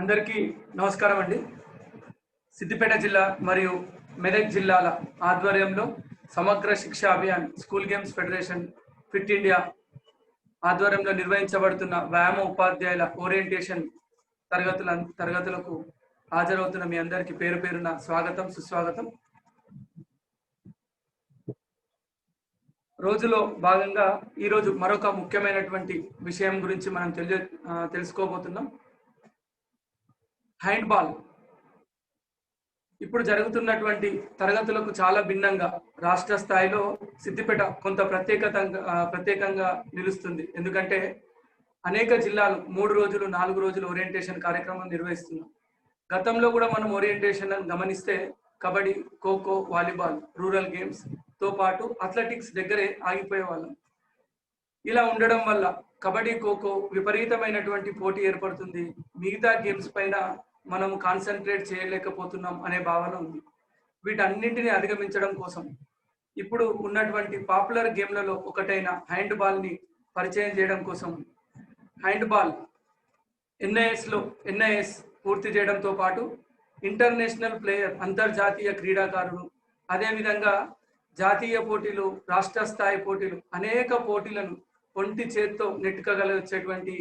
అందరికీ నమస్కారం అండి. సిద్దిపేట జిల్లా మరియు మెదక్ జిల్లాల ఆధ్వర్యంలో సమగ్ర శిక్ష Abhiyan school games federation fit India ఆధ్వర్యంలో నిర్వహించబడుతున్న వ్యాయామ ఉపాధ్యాయుల ఓరియంటేషన్ తరగతులకు హాజరవుతున్న మీ అందరికీ పేరు పేరున స్వాగతం, సుస్వాగతం. రోజులో భాగంగా ఈరోజు మరొక ముఖ్యమైనటువంటి విషయం గురించి మనం తెలుసుకోబోతున్నాం. హ్యాండ్ బాల్ ఇప్పుడు జరుగుతున్నటువంటి తరగతులకు చాలా భిన్నంగా రాష్ట్ర స్థాయిలో సిద్దిపేట కొంత ప్రత్యేకంగా నిలుస్తుంది. ఎందుకంటే అనేక జిల్లాలు 3 రోజులు 4 రోజులు ఓరియంటేషన్ కార్యక్రమం నిర్వహిస్తున్నాం. గతంలో కూడా మనం ఓరియంటేషన్ గమనిస్తే kabaddi, kho kho, volleyball, rural games తో పాటు అథ్లెటిక్స్ దగ్గరే ఆగిపోయే వాళ్ళం. ఇలా ఉండడం వల్ల కబడ్డీ, ఖోఖో విపరీతమైనటువంటి పోటీ ఏర్పడుతుంది. మిగతా గేమ్స్ పైన మనం కాన్సన్ట్రేట్ చేయలేకపోతున్నాం అనే భావన ఉంది. వీటన్నింటినీ అధిగమించడం కోసం ఇప్పుడు ఉన్నటువంటి పాపులర్ గేమ్లలో ఒకటైన హ్యాండ్ బాల్ని పరిచయం చేయడం కోసం హ్యాండ్ బాల్ ఎన్ఐఎస్ పూర్తి చేయడంతో పాటు ఇంటర్నేషనల్ ప్లేయర్, అంతర్జాతీయ క్రీడాకారులు, అదేవిధంగా జాతీయ పోటీలు, రాష్ట్ర స్థాయి పోటీలు, అనేక పోటీలను ఒంటి చేత్తో నెట్టుకగలిగేటువంటి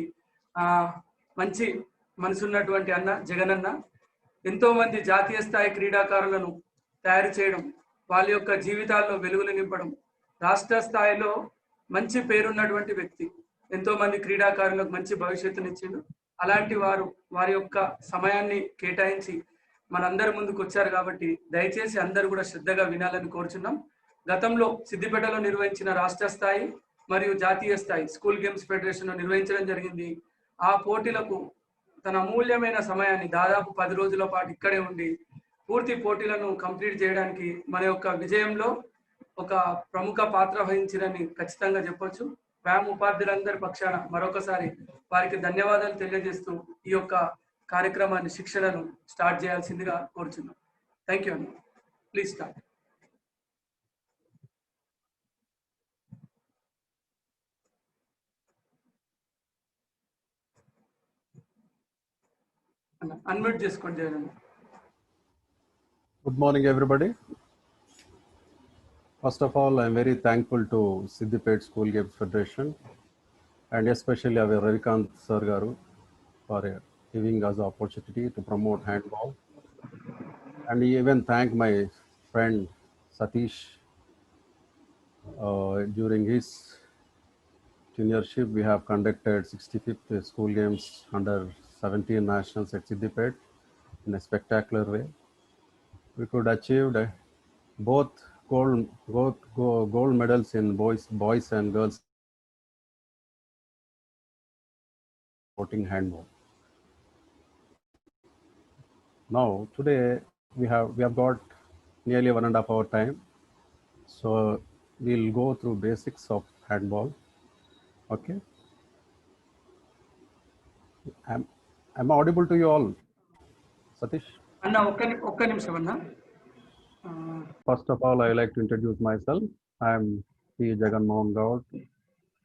మంచి మనసున్నటువంటి అన్న జగనన్న ఎంతో మంది జాతీయ స్థాయి క్రీడాకారులను తయారు చేయడం, వాళ్ళ యొక్క జీవితాల్లో వెలుగులు నింపడం, రాష్ట్ర స్థాయిలో మంచి పేరున్నటువంటి వ్యక్తి, ఎంతో మంది క్రీడాకారులకు మంచి భవిష్యత్తునిచ్చిండు. అలాంటి వారి యొక్క సమయాన్ని కేటాయించి మనందరి ముందుకు వచ్చారు కాబట్టి దయచేసి అందరూ కూడా శ్రద్ధగా వినాలని కోరుచున్నాం. గతంలో సిద్దిపేటలో నిర్వహించిన రాష్ట్ర స్థాయి మరియు జాతీయ స్థాయి స్కూల్ గేమ్స్ ఫెడరేషన్ నిర్వహించడం జరిగింది. ఆ పోటీలకు తన అమూల్యమైన సమయాన్ని దాదాపు 10 రోజుల పాటు ఇక్కడే ఉండి పూర్తి పోటీలను కంప్లీట్ చేయడానికి మన యొక్క విజయంలో ఒక ప్రముఖ పాత్ర వహించినని ఖచ్చితంగా చెప్పొచ్చు. వ్యాయామ ఉపాధ్యాయులందరి పక్షాన మరొకసారి వారికి ధన్యవాదాలు తెలియజేస్తూ ఈ యొక్క కార్యక్రమాన్ని, శిక్షణను స్టార్ట్ చేయాల్సిందిగా కోరుచున్నాం. థ్యాంక్ యూ అండి. Please start. Unmute చేసుకోండి Jagan. Good morning, everybody. First of all, I'm very thankful to Siddipet School Games Federation and especially our Ravikant Sir Garu for giving us the opportunity to promote handball. And even thank my friend Satish. During his tenureship, we have conducted 65th School Games under 17 nationals at Siddipet in a spectacular way. We could achieve both gold medals in boys and girls sporting handball. Now today we have got nearly 1.5 hour time, so we'll go through basics of handball. Okay, I'm audible to you all, Satish? Anna, ఒక్క నిమిషం అన్న. First of all, I would like to introduce myself. I am P. Jagan Mohan Gaud,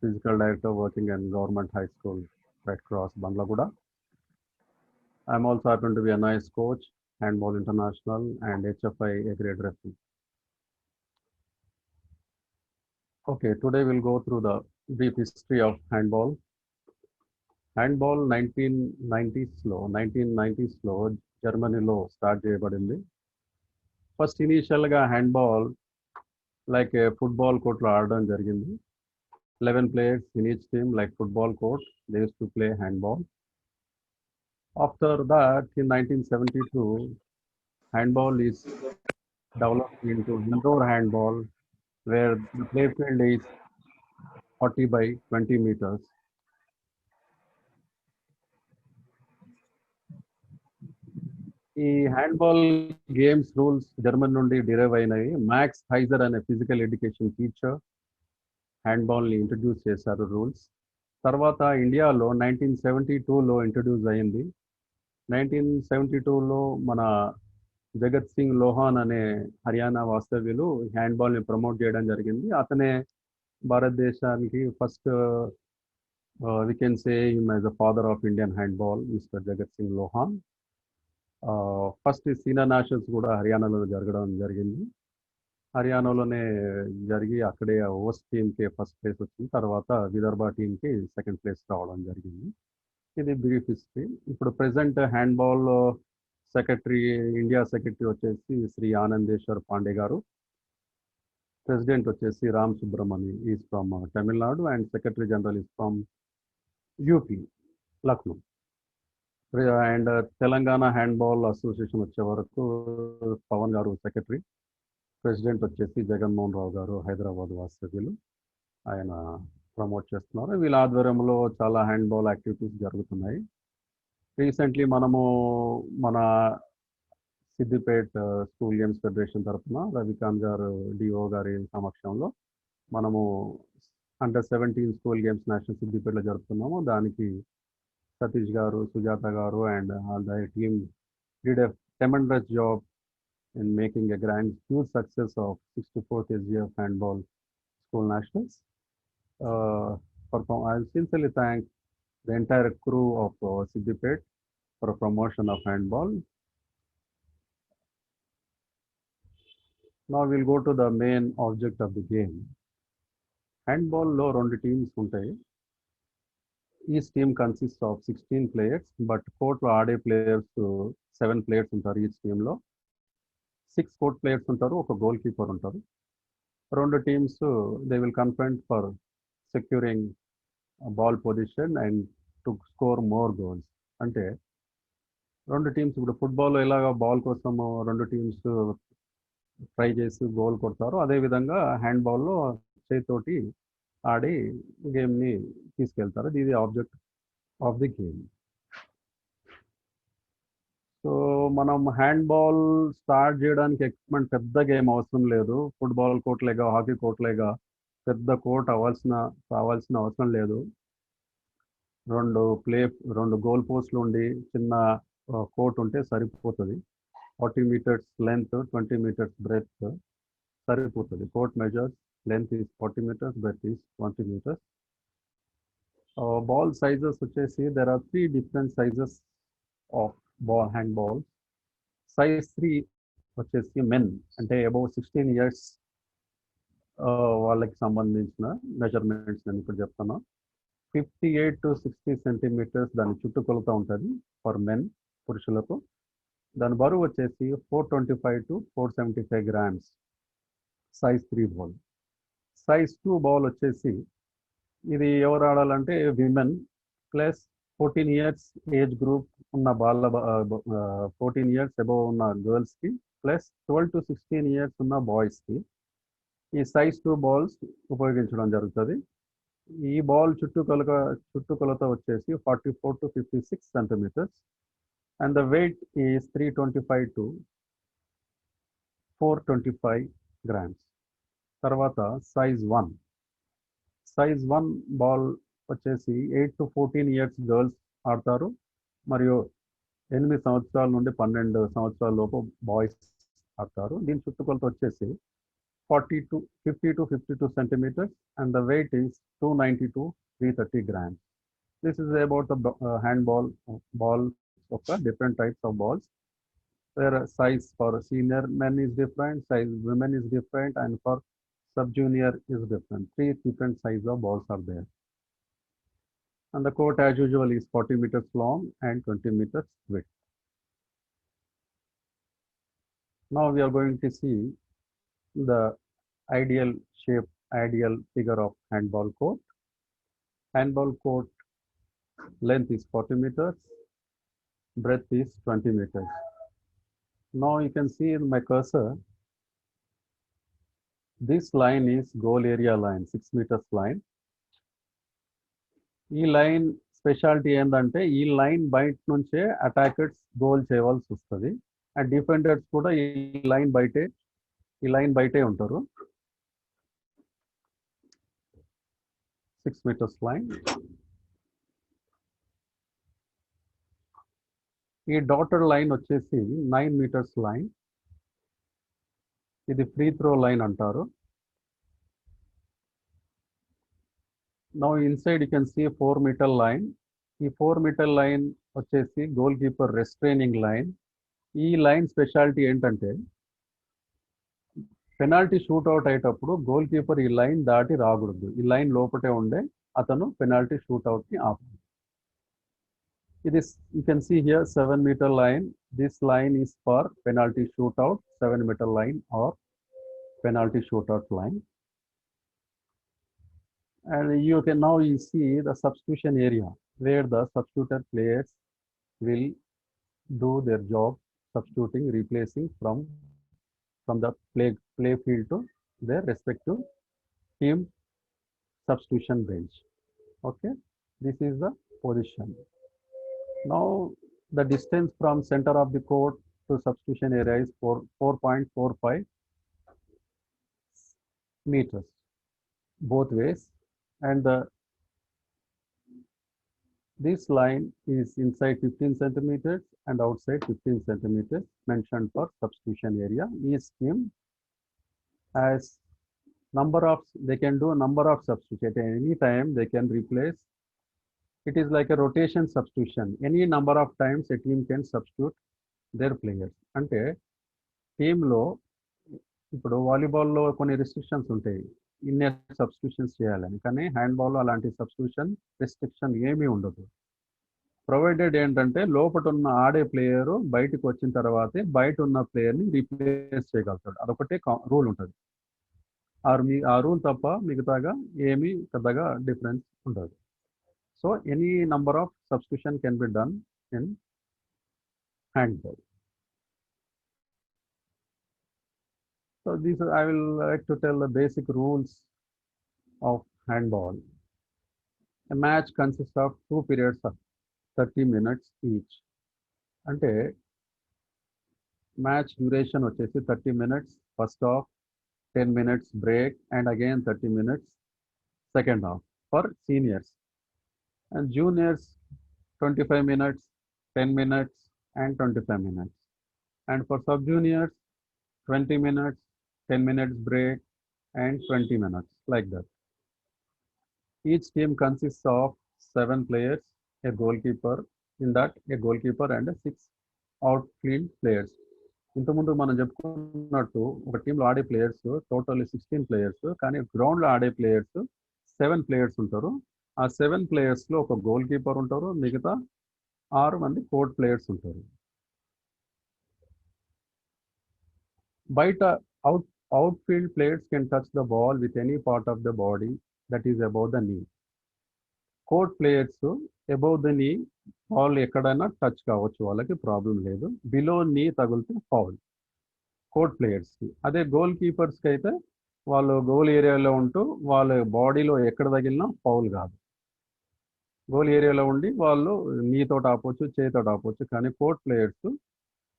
Physical Director working in Government High School, Red Cross, Bandlaguda. I am also happen to be a nice coach, Handball International and HFI A grade referee. Okay, today we'll go through the brief history of handball. Handball 1990s లో జర్మనీలో start చేయబడింది. First ఇనీషియల్గా handball like football కోర్ట్లో ఆడడం జరిగింది. 11 players in each team, like football court, they used to play handball. After that, in 1972, handball is developed into indoor handball, where the play field is 40 by 20 meters. ఈ handball games rules German నుండి derive అయినవి. Max హైజర్ అనే physical education teacher హ్యాండ్బాల్ని introduce చేశారు rules. తర్వాత ఇండియాలో 1972లో introduce అయింది. 1972లో మన జగత్ సింగ్ లోహాన్ అనే హర్యానా వాస్తవ్యులు హ్యాండ్బాల్ని ప్రమోట్ చేయడం జరిగింది. అతనే భారతదేశానికి first We can say him as the father of Indian handball, Mr. Jagat Singh Lohan. First senior nationals కూడా హర్యానాలో జరగడం జరిగింది. హర్యానాలోనే జరిగి అక్కడే ఓస్ట్ టీంకి ఫస్ట్ ప్లేస్ వచ్చింది. తర్వాత విదర్భ టీంకి సెకండ్ ప్లేస్ రావడం జరిగింది. ఇది బ్రీఫ్ హిస్టరీ. ఇప్పుడు present handball secretary, India secretary వచ్చేసి శ్రీ ఆనందేశ్వర్ పాండే గారు. ప్రెసిడెంట్ వచ్చేసి Ram Subramani is from Tamil Nadu and secretary general is from UP, Lucknow. And Telangana handball association వచ్చే వరకు పవన్ గారు సెక్రటరీ. ప్రెసిడెంట్ వచ్చేసి జగన్మోహన్ రావు గారు, హైదరాబాద్ వాస్తవ్యులు. ఆయన ప్రమోట్ చేస్తున్నారు. వీళ్ళ ఆధ్వర్యంలో చాలా హ్యాండ్బాల్ యాక్టివిటీస్ జరుగుతున్నాయి. రీసెంట్లీ మనము మన సిద్దిపేట్ స్కూల్ గేమ్స్ ఫెడరేషన్ తరఫున రవికాంత్ గారు డిఓ గారి సమక్షంలో మనము అండర్-17 స్కూల్ గేమ్స్ నేషనల్ సిద్దిపేటలో జరుపుతున్నాము. దానికి సతీష్ గారు, సుజాత గారు and all the team did a tremendous job in making a grand huge success of 64th SGF handball school nationals. I sincerely thank the entire crew of Siddipet for promotion of handball. Now we'll go to the main object of the game. Handball లో 2 teams ఉంటాయి. Each team consist of 16 players, but కోర్ట్లో ఆడే players 7 players ఉంటారు each టీంలో. 6 court players ఉంటారు, ఒక goal keeper ఉంటారు. 2 teams they will confront for securing ball position and to score more goals. అంటే 2 టీమ్స్ ఇప్పుడు ఫుట్బాల్లో ఎలాగ బాల్ కోసం 2 టీమ్స్ ట్రై చేసి గోల్ కొడతారు, అదేవిధంగా హ్యాండ్బాల్లో చేతితోటి ఆడి గేమ్ని తీసుకెళ్తారు. ఇది object of the game. So మనం హ్యాండ్బాల్ స్టార్ట్ చేయడానికి ఎక్విప్మెంట్ పెద్ద గేమ్ అవసరం లేదు. ఫుట్బాల్ కోర్ట్ లేగా, హాకీ కోర్ట్ లేగా పెద్ద కోర్ట్ కావాల్సిన అవసరం లేదు. 2 గోల్ పోస్టులు ఉండి చిన్న కోర్ట్ ఉంటే సరిపోతుంది. 40 meters length, 20 meters breadth సరిపోతుంది. Court measures length is 40 meters, breadth is 20 meters. Ball sizes వచ్చేసి there are 3 different sizes of handball. Size 3 వచ్చేసి men, అంటే above 16 years వాళ్ళకి సంబంధించిన మెజర్మెంట్స్ నేను ఇప్పుడు చెప్తాను. 58 to 60 centimeters దాని చుట్టుకొలత ఉంటుంది ఫర్ మెన్, పురుషులకు. దాని బరువు వచ్చేసి 425 to 475 grams. Size 3 ball. Size 2 ball వచ్చేసి ఇది ఎవరు ఆడాలంటే women plus 14 years age group ఉన్న 14 years అబవ్ ఉన్న గర్ల్స్కి ప్లస్ 12 to 16 years ఉన్న బాయ్స్కి ఈ సైజ్ 2 బాల్స్ ఉపయోగించడం జరుగుతుంది. ఈ బాల్ చుట్టుకొలత వచ్చేసి 44 to 56 centimeters. And the weight is 325 to 425 grams. తర్వాత సైజ్ 1. సైజ్ 1 బాల్ వచ్చేసి 8 to 14 years గర్ల్స్ ఆడతారు, మరియు 8 సంవత్సరాల నుండి 12 సంవత్సరాల లోపు బాయ్స్ ఆడతారు. దీని చుట్టుకొలత వచ్చేసి 50 to 52 centimeters and the weight is 290 to 330 grams. This is about the handball ball of the different types of balls. Their size for senior men is different, size women is different, and for sub-junior is different. 3 different size of balls are there. And the court as usual is 40 meters long and 20 meters width. Now we are going to see the ideal figure of handball court. Handball court length is 40 meters, breadth is 20 meters. Now you can see in my cursor, this line is goal area line, 6 meters line. ఈ line speciality ఏంటంటే ఈ line బయట నుంచే attackers goal చేయవలసి వస్తుంది. And defenders కూడా ఈ line బయటే ఉంటారు. 6 meters line. ఈ డాటెడ్ లైన్ వచ్చేసి 9 meters లైన్. ఇది ఫ్రీ త్రో లైన్ అంటారు. Now inside you can see a 4-meter line. ఈ 4-meter line వచ్చేసి గోల్ కీపర్ రెస్ట్రైనింగ్ లైన్. ఈ లైన్ స్పెషాలిటీ ఏంటంటే పెనాల్టీ షూట్అవుట్ అయ్యేటప్పుడు గోల్ కీపర్ ఈ లైన్ దాటి రాకూడదు. ఈ లైన్ లోపటే ఉండే అతను పెనాల్టీ షూట్అవుట్ని ఆపాలి. It is, you can see here 7-meter line. This line is for penalty shootout, 7-meter line or penalty shootout line. And you can now you see the substitution area where the substituted players will do their job, substituting, replacing from the play field to their respective team substitution bench. Okay, this is the position. Now the distance from center of the court to substitution area is 4.45 meters both ways, and this line is inside 15 centimeters and outside 15 centimeters mentioned for substitution area. Each team has number of, they can do a number of substitutes at any time. They can replace. It is like a rotation substitution. Any number of times a team can substitute their players. అంటే టీంలో ఇప్పుడు వాలీబాల్లో కొన్ని restrictions ఉంటాయి, ఇన్నే substitutions చేయాలని. కానీ హ్యాండ్బాల్లో అలాంటి substitution restriction ఏమీ ఉండదు. ప్రొవైడెడ్ ఏంటంటే లోపల ఉన్న ఆడే ప్లేయరు బయటకు వచ్చిన తర్వాతే బయట ఉన్న ప్లేయర్ని రీప్లేస్ చేయగలుగుతాడు. అదొకటే రూల్ ఉంటుంది. ఆ రూల్ తప్ప మిగతాగా ఏమీ పెద్దగా డిఫరెన్స్ ఉండదు. So any number of substitution can be done in handball. So these I will like to tell the basic rules of handball. A match consists of 2 periods of 30 minutes each. అంటే match duration వచ్చేసి 30 minutes first half, 10 minutes break and again 30 minutes second half for seniors. And juniors 25 minutes, 10 minutes and 25 minutes. And for sub juniors 20 minutes, 10 minutes break and 20 minutes, like that. Each team consists of 7 players, a goalkeeper, in that a goalkeeper and 6 outfield players. ఇంతకుముందు మనం చెప్పుకున్నట్టు ఒక టీంలో ఆడే players totally 16 players, కానీ గ్రౌండ్లో ఆడే players 7 players ఉంటారు. ఆ 7 ప్లేయర్స్లో ఒక గోల్ కీపర్ ఉంటారు, మిగతా 6 మంది కోర్ట్ ప్లేయర్స్ ఉంటారు. బయట outfield players can touch the ball with any part of the body that is above the knee. Court players above the knee ball ఎక్కడైనా టచ్ కావచ్చు, వాళ్ళకి ప్రాబ్లం లేదు. బిలో నీ తగిలితే ఫౌల్ కోర్ట్ ప్లేయర్స్కి. అదే గోల్ కీపర్స్కి అయితే వాళ్ళు గోల్ ఏరియాలో ఉంటూ వాళ్ళ బాడీలో ఎక్కడ తగిలినా ఫౌల్ కాదు. గోల్ ఏరియాలో ఉండి వాళ్ళు నీతో ఆపొచ్చు, చేతితో ఆపొచ్చు, కానీ కోర్ట్ ప్లేయర్స్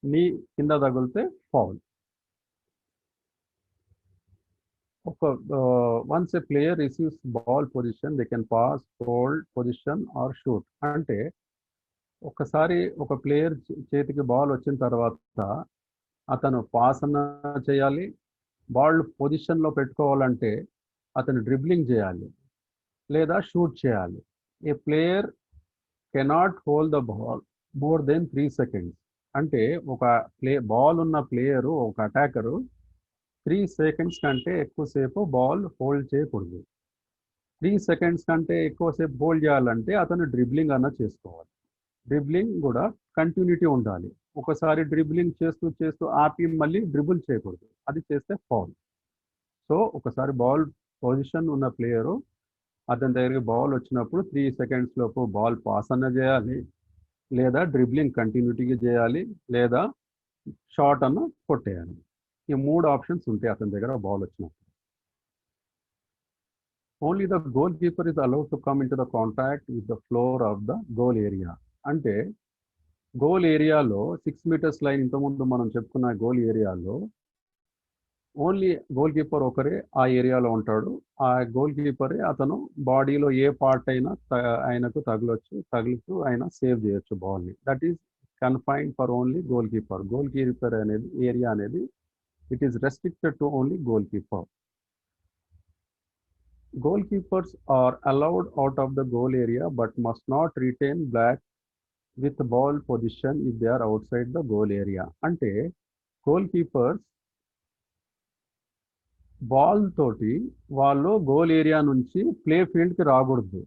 నీ కింద తగిలితే foul. Once a player receives ball position, they can pass, hold position or shoot. అంటే ఒకసారి ఒక ప్లేయర్ చేతికి బాల్ వచ్చిన తర్వాత అతను పాస్ అన్న చేయాలి, బాల్ పొజిషన్లో పెట్టుకోవాలంటే అతను డ్రిబ్లింగ్ చేయాలి లేదా షూట్ చేయాలి. A player cannot hold the ball more than 3 seconds. అంటే ఒక బాల్ ఉన్న ప్లేయరు, ఒక అటాకరు 3 seconds కంటే ఎక్కువసేపు బాల్ హోల్డ్ చేయకూడదు. 3 seconds కంటే ఎక్కువసేపు హోల్డ్ చేయాలంటే అతను డ్రిబ్లింగ్ అన్న చేసుకోవాలి. డ్రిబ్లింగ్ కూడా కంటిన్యూటీ ఉండాలి. ఒకసారి డ్రిబ్లింగ్ చేస్తూ చేస్తూ ఆపి మళ్ళీ డ్రిబుల్ చేయకూడదు, అది చేస్తే ఫౌల్. సో ఒకసారి బాల్ పొజిషన్ ఉన్న ప్లేయరు అతని దగ్గరికి బాల్ వచ్చినప్పుడు 3 seconds లోపు బాల్ పాస్ అన్న చేయాలి, లేదా డ్రిబ్లింగ్ కంటిన్యూటీగా చేయాలి, లేదా షాట్ అన్న కొట్టేయాలి. ఈ 3 ఆప్షన్స్ ఉంటాయి అతని దగ్గర బాల్ వచ్చినప్పుడు. Only the goal keeper is allowed to come in to the contact with the floor of the goal area. అంటే గోల్ ఏరియాలో 6 meters లైన్, ఇంతకుముందు మనం చెప్పుకున్న గోల్ ఏరియాలో ఓన్లీ గోల్ కీపర్ ఒకరే ఆ ఏరియాలో ఉంటాడు. ఆ గోల్ కీపరే అతను బాడీలో ఏ పార్ట్ అయినా ఆయనకు తగులుతూ ఆయన సేవ్ చేయొచ్చు బాల్ని. That is confined for only goal keeper. Goal keeper అనేది ఏరియా అనేది it is restricted to only goal keeper. Goalkeepers are allowed out of the goal area but must not retain black with ball position if they are outside the goal area. అంటే goal keepers ball తోటి వాళ్ళు goal area నుంచి play field కి రాకూడదు.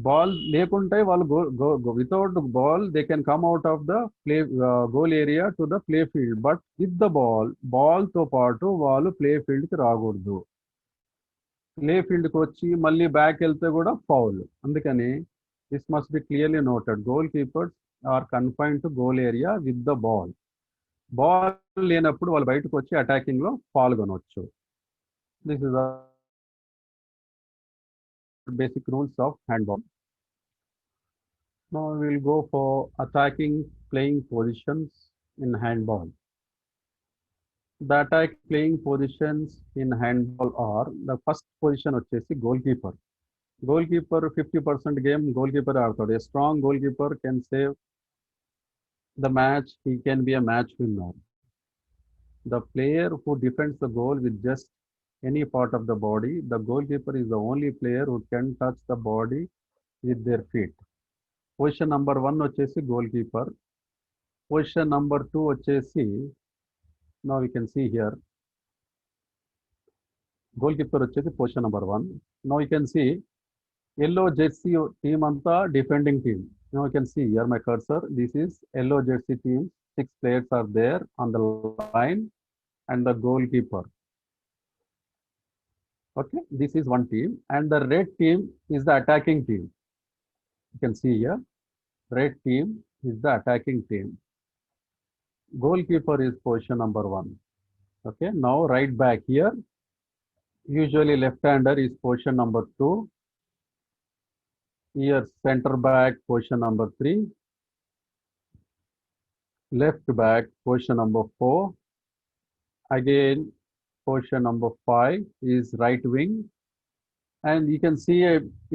Ball లేకుంటే వాళ్ళు without ball they can come out of the play goal area to the play field. But with the ball తో పాటు వాళ్ళు ప్లే ఫీల్డ్ కి రాకూడదు. ప్లే ఫీల్డ్ కి వచ్చి మళ్ళీ బ్యాక్ వెళ్తే కూడా ఫౌల్. అందుకని this must be clearly noted. Goal keepers are confined to goal area with the ball. Ball లేనప్పుడు వాళ్ళు బయటకు వచ్చి అటాకింగ్ లో పాల్గొనవచ్చు. This is basic rules of handball. Now we will go for attacking playing positions in handball. The attack playing positions in handball are the first position వచ్చేసి goalkeeper. Goalkeeper 50% game goalkeeper ఆడతాడు. A strong goalkeeper can save the match. He can be a match winner. The player who defends the goal with just any part of the body. The goalkeeper is the only player who can touch the body with their feet. Position number 1 వచ్చేసి goal keeper. Position number 2 వచ్చేసి now you can see here goal keeper వచ్చేసి position number 1. Now you can see yellow jersey team అంతా defending team. Now you can see here my cursor. This is yellow jersey team. 6 players are there on the line and the goalkeeper. Okay, this is one team and the red team is the attacking team. You can see here. Red team is the attacking team. Goalkeeper is position number 1. Okay, now right back here. Usually left-hander is position number 2. Here center back position number 3. Left back position number 4. Again position number 5 is right wing. And you can see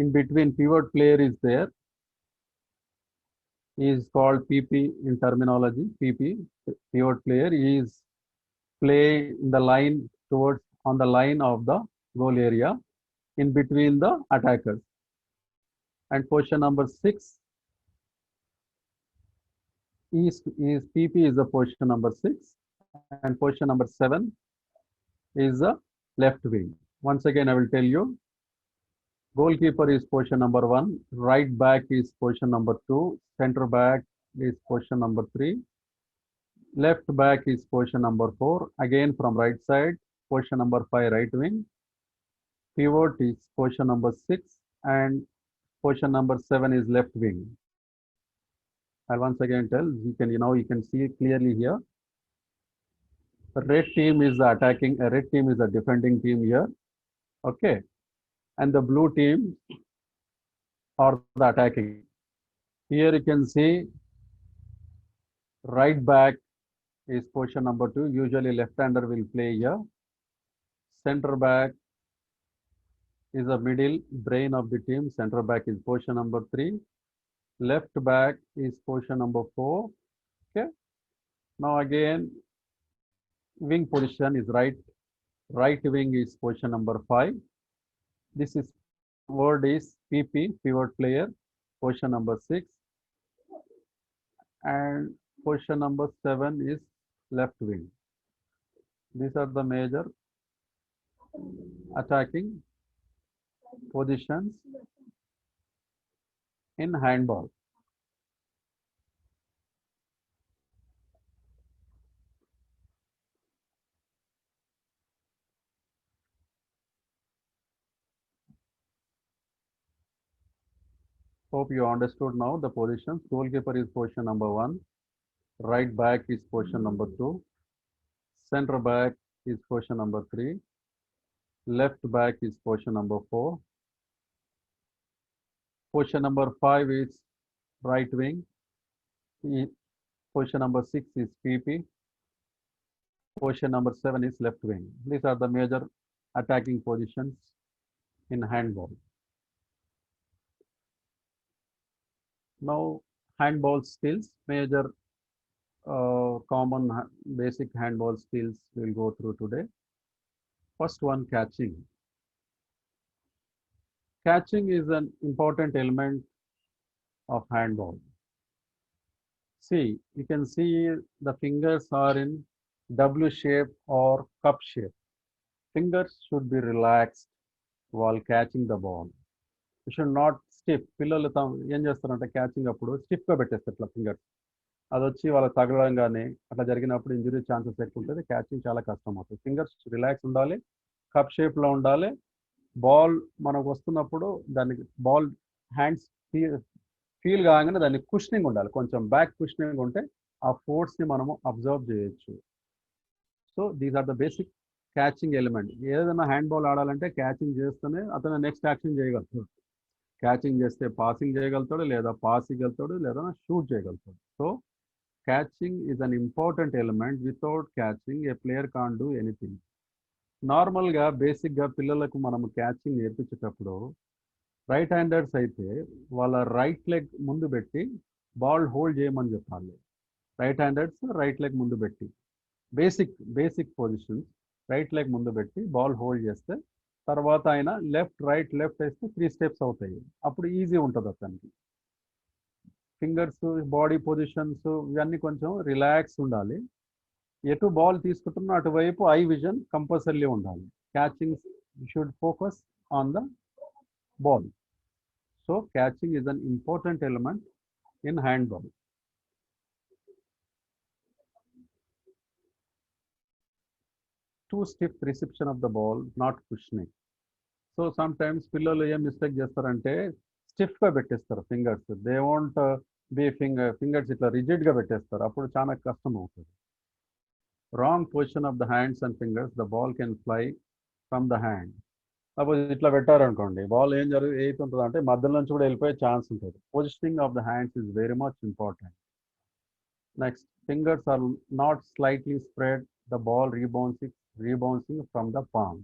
in between pivot player is there. He is called PP in terminology. PP, pivot player, is play in the line towards on the line of the goal area in between the attackers. And position number 6 is PP is the position number 6 and position number 7 is the left wing. Once again I will tell you. Goalkeeper is position number 1, right back is position number 2, center back is position number 3, left back is position number 4, again from right side, position number 5 right wing, pivot is position number 6 and position number 7 is left wing. I'll once again tell, now you can see clearly here. The red team is the attacking, red team is the defending team here. Okay. And the blue team are the attacking. Here you can see right back is position number 2. Usually left-hander will play here. Center back is the middle brain of the team. Center back is position number 3. Left back is position number 4. Okay. Now again, wing position is right. Right wing is position number 5. This is word is PP, pivot player, position number 6. And position number 7 is left wing. These are the major attacking positions in handball. Hope you understood now the positions. Goalkeeper is position number 1. Right back is position number 2. Center back is position number 3. Left back is position number 4. Position number 5 is right wing. Position number 6 is PP. Position number 7 is left wing. These are the major attacking positions in handball. Now, handball skills, major common basic handball skills we'll go through today. First one, catching. Catching is an important element of handball. See, you can see the fingers are in W shape or cup shape. Fingers should be relaxed while catching the ball. You should not stiff. పిల్లలు ఏం చేస్తారంటే catching అప్పుడు స్టిఫ్గా పెట్టేస్తారు ఇట్లా fingers. అది వచ్చి వాళ్ళకి తగలడం కానీ అట్లా జరిగినప్పుడు ఇంజురీ ఛాన్సెస్ ఎక్కువ ఉంటుంది. క్యాచింగ్ చాలా కష్టం అవుతుంది. ఫింగర్స్ రిలాక్స్ ఉండాలి, కప్ షేప్లో ఉండాలి. బాల్ మనకు వస్తున్నప్పుడు దానికి బాల్ హ్యాండ్స్ ఫీల్ కాగానే దాన్ని కుషనింగ్ ఉండాలి. కొంచెం బ్యాక్ కుషనింగ్ ఉంటే ఆ ఫోర్స్ని మనము అబ్జర్వ్ చేయొచ్చు. So these are the basic catching element. ఏదైనా హ్యాండ్ బాల్ ఆడాలంటే క్యాచింగ్ చేస్తేనే అతను నెక్స్ట్ యాక్షన్ చేయగలుగుతాడు. క్యాచింగ్ చేస్తే పాసింగ్ చేయగలుగుతాడు, లేదా పాస్ ఇవ్వగలుగుతాడు, లేదా షూట్ చేయగలుగుతాడు. So catching is an important element. Without catching a player can't do anything. నార్మల్గా బేసిక్గా పిల్లలకు మనము క్యాచింగ్ నేర్పించేటప్పుడు రైట్ హ్యాండర్స్ అయితే వాళ్ళ రైట్ లెగ్ ముందు పెట్టి బాల్ హోల్డ్ చేయమని చెప్పాలి. రైట్ హ్యాండర్స్ రైట్ లెగ్ ముందు పెట్టి బేసిక్ పొజిషన్స్ రైట్ లెగ్ ముందు పెట్టి బాల్ హోల్డ్ చేస్తే తర్వాత ఆయన లెఫ్ట్ వేస్తే 3 స్టెప్స్ అవుతాయి. అప్పుడు ఈజీ ఉంటుంది అతనికి. ఫింగర్స్, బాడీ పొజిషన్స్ ఇవన్నీ కొంచెం రిలాక్స్ ఉండాలి. ఎటు బాల్ తీసుకుంటున్నా అటువైపు ఐ విజన్ కంపల్సరీ ఉండాలి. Catching should focus on the ball. So catching is an important element in handball. Too stiff reception of the ball, not cushioning. So sometimes పిల్లలు ఏం mistake చేస్తారంటే స్టిఫ్గా పెట్టేస్తారు fingers. They want be fingers ఇట్లా రిజిడ్గా పెట్టేస్తారు. అప్పుడు చాలా కష్టం అవుతుంది. Wrong position of the hands and fingers, the ball can fly from the hand. Suppose ఇట్లా పెట్టారనుకోండి, బాల్ ఏం అవుతుంటుంది అంటే మధ్యలో నుంచి కూడా వెళ్ళిపోయే ఛాన్స్ ఉంటుంది. Positioning of the hands is very much important. Next, fingers are not slightly spread, the ball rebouncing from the palm.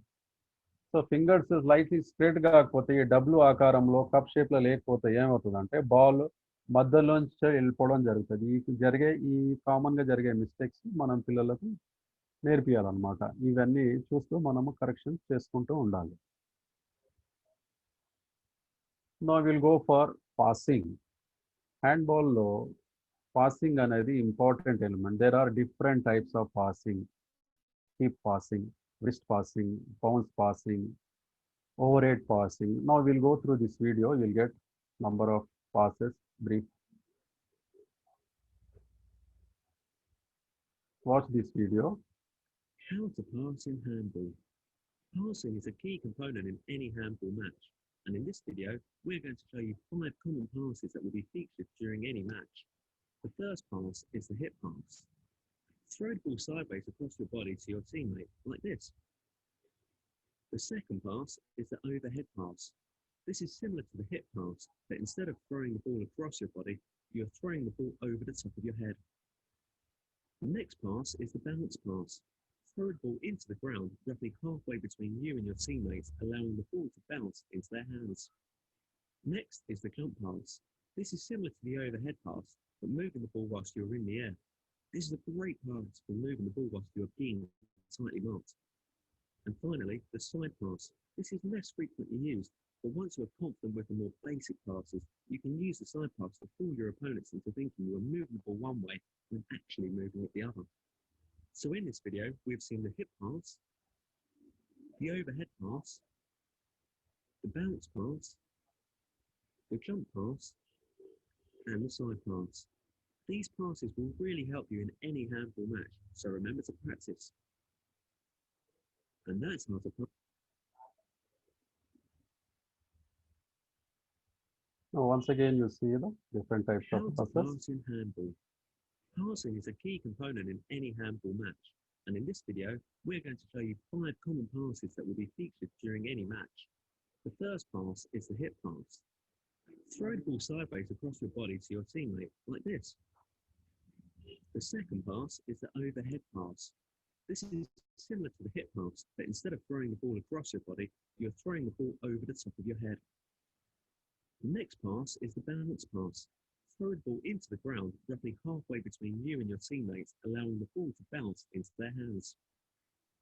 So fingers slightly spread కాకపోతే ఈ డబ్ల్యూ ఆకారంలో కప్ షేప్లో లేకపోతే ఏమవుతుందంటే బాల్ మధ్యలోంచి వెళ్ళిపోవడం జరుగుతుంది. ఈ కామన్గా జరిగే మిస్టేక్స్ మనం పిల్లలకు నేర్పియాలన్నమాట. ఇవన్నీ చూస్తూ మనము కరెక్షన్ చేసుకుంటూ ఉండాలి. Now we'll go for passing. Handball లో పాసింగ్ అనేది important element. There are different types of passing. Hip passing, wrist passing, bounce passing, overhead passing. Now we'll go through this video. You'll get number of passes, brief. Watch this video. How to pass in handball. Passing is a key component in any handball match. And in this video, we're going to show you 5 common passes that will be featured during any match. The first pass is the hip pass. Throw the ball sideways across your body to your teammate, like this. The second pass is the overhead pass. This is similar to the hip pass, but instead of throwing the ball across your body, you're throwing the ball over the top of your head. The next pass is the bounce pass. Throw the ball into the ground roughly halfway between you and your teammates, allowing the ball to bounce into their hands. Next is the clump pass. This is similar to the overhead pass, but moving the ball whilst you're in the air. This is a great pass for moving the ball whilst you're being tightly marked. And finally, the side pass. This is less frequently used, but once you're confident with the more basic passes, you can use the side pass to fool your opponents into thinking you are moving the ball one way when actually moving it the other. So in this video, we've seen the hip pass, the overhead pass, the bounce pass, the jump pass, and the side pass. These passes will really help you in any handball match, so remember to practice. And that's how to pass. Now once again you see the different types How of to passes. pass in handball. Passing is a key component in any handball match, and in this video, we're going to show you 5 common passes that will be featured during any match. The first pass is the hip pass. Throw the ball sideways across your body to your teammate, like this. The second pass is the overhead pass. This is similar to the hip pass, but instead of throwing the ball across your body, you're throwing the ball over the top of your head. The next pass is the bounce pass. Throw the ball into the ground roughly halfway between you and your teammates, allowing the ball to bounce into their hands.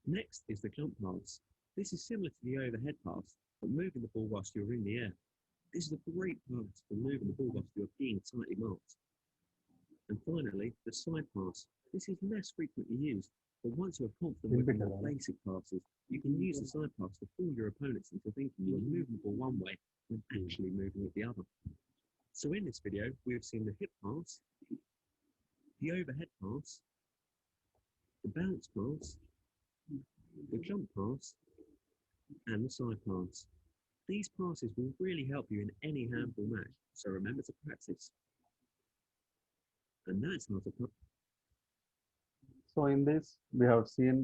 Next is the clump pass. This is similar to the overhead pass, but moving the ball whilst you're in the air. This is a great pass for moving the ball whilst you're being tightly marked. And finally, the side pass. This is less frequently used, but once you're confident with more basic passes, you can use the side pass to fool your opponents into thinking you're moving the ball one way when actually moving it the other. So in this video, we've seen the hip pass, the overhead pass, the bounce pass, the jump pass, and the side pass. These passes will really help you in any handball match, so remember to practice. And that's not a So in this, we have seen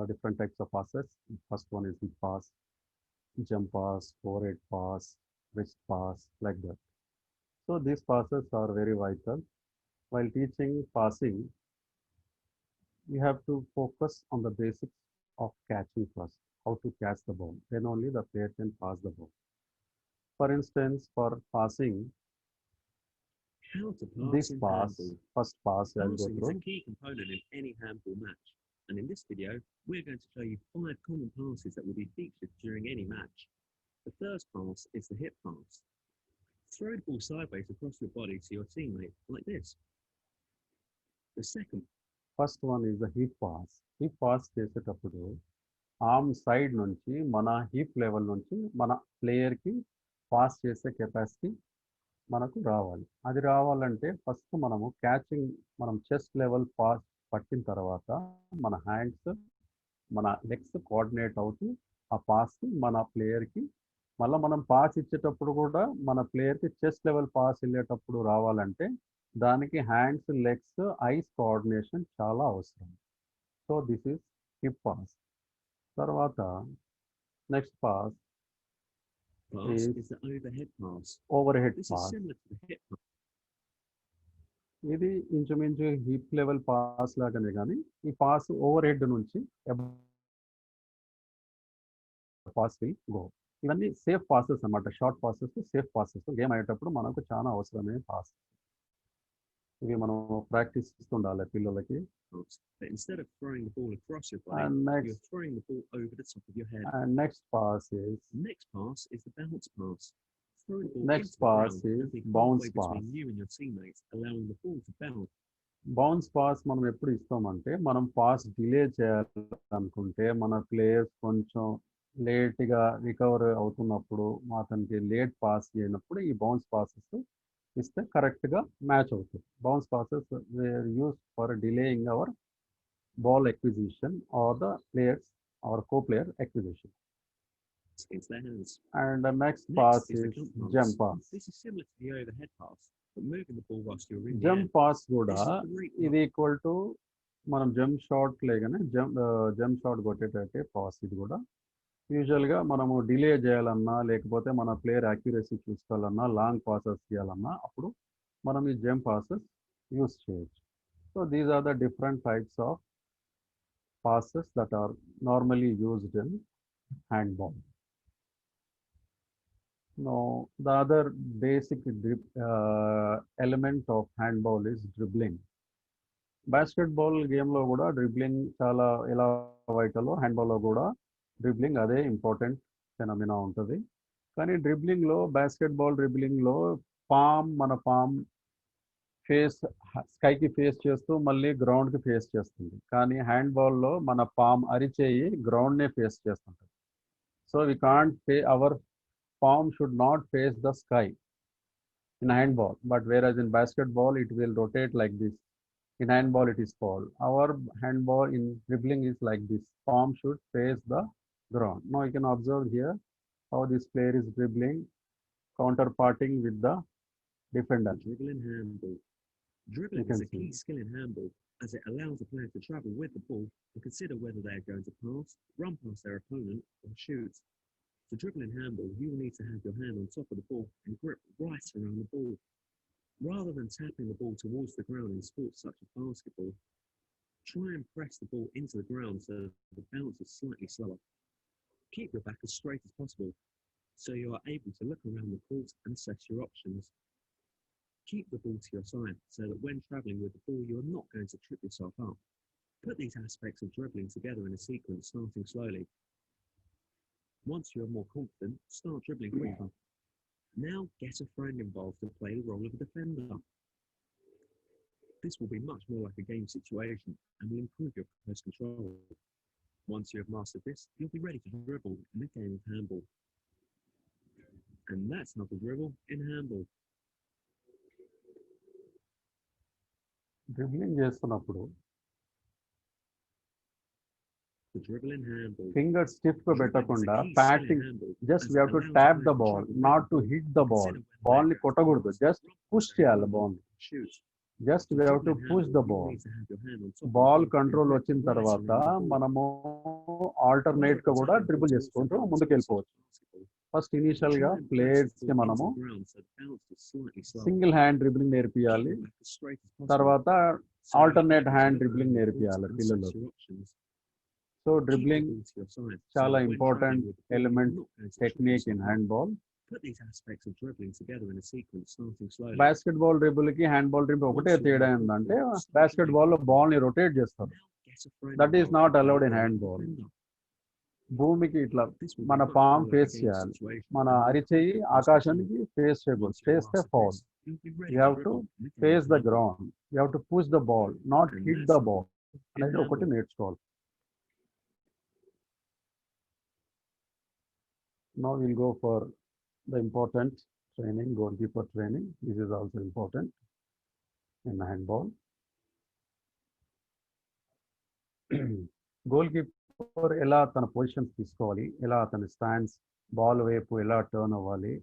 different types of passes. First one is hip pass, jump pass, forehead pass, wrist pass, like that. So these passes are very vital. While teaching passing, you have to focus on the basics of catching first, how to catch the ball. Then only the player can pass the ball. For instance, for passing, how to pass this in pass, handball. first pass I'll go Passing is a through. key component in any handball match. And in this video, we're going to show you 5 common passes that will be featured during any match. The first pass is the hip pass. Throw the ball sideways across your body to your teammate, like this. The second. First one is the hip pass. Hip pass చేసేటప్పుడు arm side నుంచి మన hip level నుంచి మన ప్లేయర్కి pass చేసే capacity మనకు రావాలి. అది రావాలంటే ఫస్ట్ మనము క్యాచింగ్ మనం చెస్ట్ లెవెల్ పాస్ పట్టిన తర్వాత మన హ్యాండ్స్ మన లెగ్స్ కోఆర్డినేట్ అవుతూ ఆ పాస్ని మన ప్లేయర్కి మళ్ళీ మనం పాస్ ఇచ్చేటప్పుడు కూడా మన ప్లేయర్కి చెస్ట్ లెవెల్ పాస్ వెళ్ళేటప్పుడు రావాలంటే దానికి హ్యాండ్స్ లెగ్స్ ఐస్ కోఆర్డినేషన్ చాలా అవసరం. So this is hip pass. తర్వాత next pass Pass is the overhead pass. Overhead This is pass. similar to the hip pass. ఇది ఇంచుమించు హిప్ లెవెల్ పాస్ లాగానే, కానీ ఈ పాస్ ఓవర్ హెడ్ నుంచి pass will go. ఇవన్నీ safe passes అన్నమాట. Short passes, safe passes. Game ఆడేటప్పుడు మనకు చాలా అవసరమైన పాస్. ఇవి మనం ప్రాక్టీస్ ఇస్తుండాలి పిల్లలకి. But instead of throwing the ball across your body, you're throwing the ball over the top of your head. And next pass is the bounce pass. Throw the ball next into the pass ground is and bounce pass. between you and your teammates, allowing the ball to bounce. Bounce pass మనం ఎప్పుడు ఇస్తామంటే మనం pass delay చేయాలనుకుంటే మన players కొంచెం లేట్గా recover అవుతున్నప్పుడు అతనికి లేట్ పాస్ చేయనప్పుడు ఈ బౌన్స్ పాసెస్ ఇస్తే కరెక్ట్గా మ్యాచ్ అవుతుంది. Bounce passes where use for delaying our ball acquisition or the players or co-player acquisition. Into their hands. And the next pass is jump pass. This is similar to the overhead pass, but moving the ball whilst you're in the Jump air. pass కూడా This is a great ఇది equal to మనం jump shot లేగానే jump shot కొట్టేటట్టే pass. ఇది కూడా యూజువల్గా మనము delay చేయాలన్నా లేకపోతే మన ప్లేయర్ యాక్యురసీ చూసుకోవాలన్నా లాంగ్ పాసెస్ చేయాలన్నా అప్పుడు మనం ఈ జంప్ పాసెస్ యూస్ చేయొచ్చు. So these are the different types of passes that are normally used in handball. Now, the other basic element of handball is dribbling. Basketball game lo kuda dribbling chala ela vital, handball lo kuda dribbling ade important phenomena untadi. Kani dribbling lo, basketball dribbling lo మన palm face స్కైకి face చేస్తూ మళ్ళీ గ్రౌండ్కి face చేస్తుంది. కానీ హ్యాండ్బాల్లో మన palm అరిచేయి గ్రౌండ్నే ఫేస్ చేస్తుంటుంది. So we can't our palm should not face the sky in handball, but where in basketball it will rotate like this. In handball it is called. Our handball in dribbling is like this. Palm should face the ground. Now you can observe here how this player is dribbling, counterparting with the defender. Dribbling handball. Dribbling is a key skill in handball, as it allows a player to travel with the ball and consider whether they are going to pass, run past their opponent, or shoot. To dribble in handball, you will need to have your hand on top of the ball and grip right around the ball. Rather than tapping the ball towards the ground in sports such as basketball, try and press the ball into the ground so the bounce is slightly slower. Keep your back as straight as possible, so you are able to look around the court and assess your options. Keep the ball to your side so that when travelling with the ball you are not going to trip yourself up. Put these aspects of dribbling together in a sequence, starting slowly. Once you are more confident, start dribbling quicker. Now get a friend involved to play the role of a defender. This will be much more like a game situation and will improve your post control. Once you have mastered this, you'll be ready to dribble in a game of handball. And that's how to dribble in handball. Dribbling చేస్తున్నప్పుడు To dribble in handball. Finger stiff గా Dribbling is a పెట్టకుండా key skill in patting handball, just as we it have to allows tap players the to ball travel not to rapidly. Hit the ball Consider when ball ని players కొట్టకూడదు pass, just drop push their చేయాలి ball, ball shoot. Just To we have dribble to in push handball, the you ball need to have your hand on top of the ball ball control and వచ్చిన grip right తర్వాత around the ball. మనము alternate గా కూడా dribble చేసుకుంటూ ముందుకు వెళ్ళిపోవచ్చు first initial గా Try and bounce players the కి ball మనము into the ground so the bounce is slightly slower. Single hand dribbling నేర్పియాలి Aim back as straight as possible. తర్వాత So alternate you hand look dribbling around the నేర్పియాలి ball to పిల్లలు assess your options. So Keep the dribbling ball to your side, so చాలా that when important travelling with the ball, element you're not going to trip technique in yourself. Handball Put these aspects of dribbling together in a sequence, starting slowly. Basket ball dribble కి hand ball dribble ఒకటే తేడా ఏంటంటే basket ball లో ball ని rotate చేస్తారు Now get a friend that is involved not to play allowed the in role hand of ball defender. భూమికి ఇట్లా This will be మన much palm more like face a game చేయాలి situation మన and will అరిచేయి improve your post ఆకాశానికి control. Face చేయకూడదు Once you have చేస్తే mastered foul this, you'll be ready you to have to dribble in the game face of the handball. Ground you have to push the ball not And hit that's the how ball in అనేది ఒకటి handball. నేర్చుకోవాలి now will go for the important training goal keeper training this is also important in hand ball goal keeper ఎలా తన positions తీసుకోవాలి ఎలా అతని stands ball వైపు ఎలా టర్న్ అవ్వాలి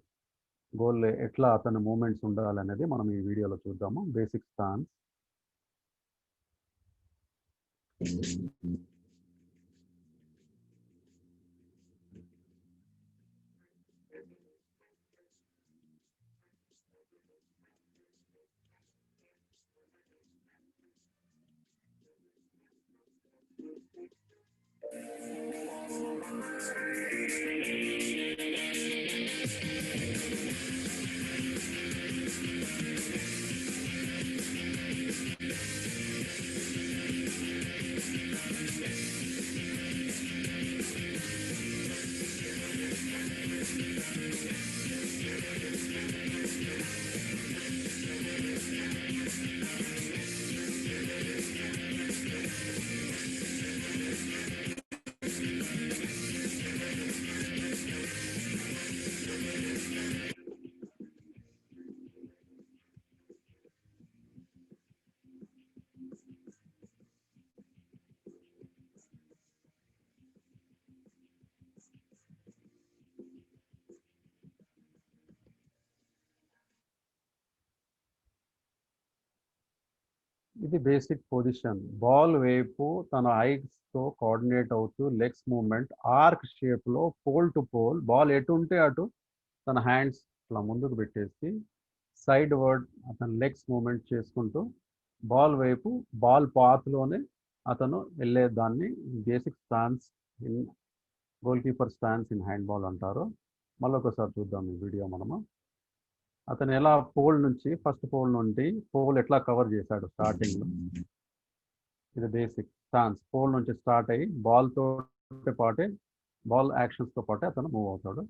గోల్ ఎట్లా అతని మూమెంట్స్ ఉండాలి అనేది మనం ఈ వీడియోలో చూద్దాము బేసిక్ స్టాన్స్ ఇది బేసిక్ పొజిషన్ బాల్ వైపు తన ఐస్ తో కోఆర్డినేట్ అవుతూ లెగ్స్ మూవ్మెంట్ ఆర్క్ షేప్ లో పోల్ టు పోల్ బాల్ ఎటు ఉంటే అటు తన హ్యాండ్స్ ఇట్లా ముందుకు పెట్టేసి సైడ్ వర్డ్ అతను లెగ్స్ మూవ్మెంట్ చేసుకుంటూ బాల్ వైపు బాల్ పాత్లోనే అతను వెళ్ళే దాన్ని basic stance in goal keeper stance in hand ball అంటారు మళ్ళీ ఒకసారి చూద్దాం ఈ వీడియో మనము అతను ఎలా పోల్ నుంచి ఫస్ట్ పోల్ నుండి పోల్ ఎట్లా కవర్ చేశాడు స్టార్టింగ్ లో ఇది బేసిక్ స్టాన్స్ పోల్ నుంచి స్టార్ట్ అయ్యి బాల్ తో పాటే బాల్ యాక్షన్స్ తో పాటే అతను మూవ్ అవుతాడు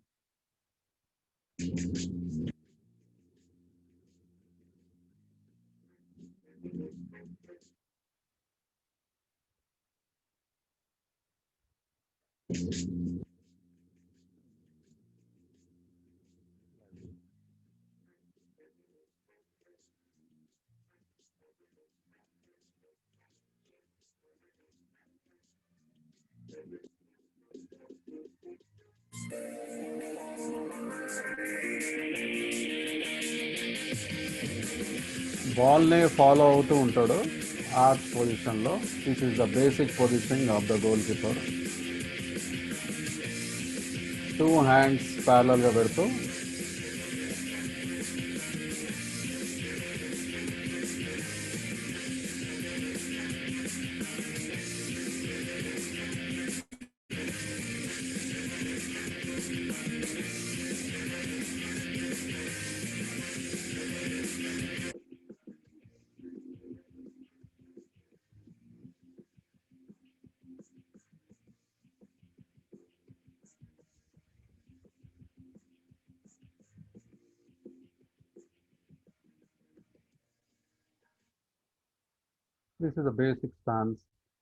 బాల్ ని ఫాలో అవుతూ ఉంటాడు ఆ పొజిషన్ లో this is the basic positioning of the goal keeper two hands parallel గా పెడుతూ this is the basic stance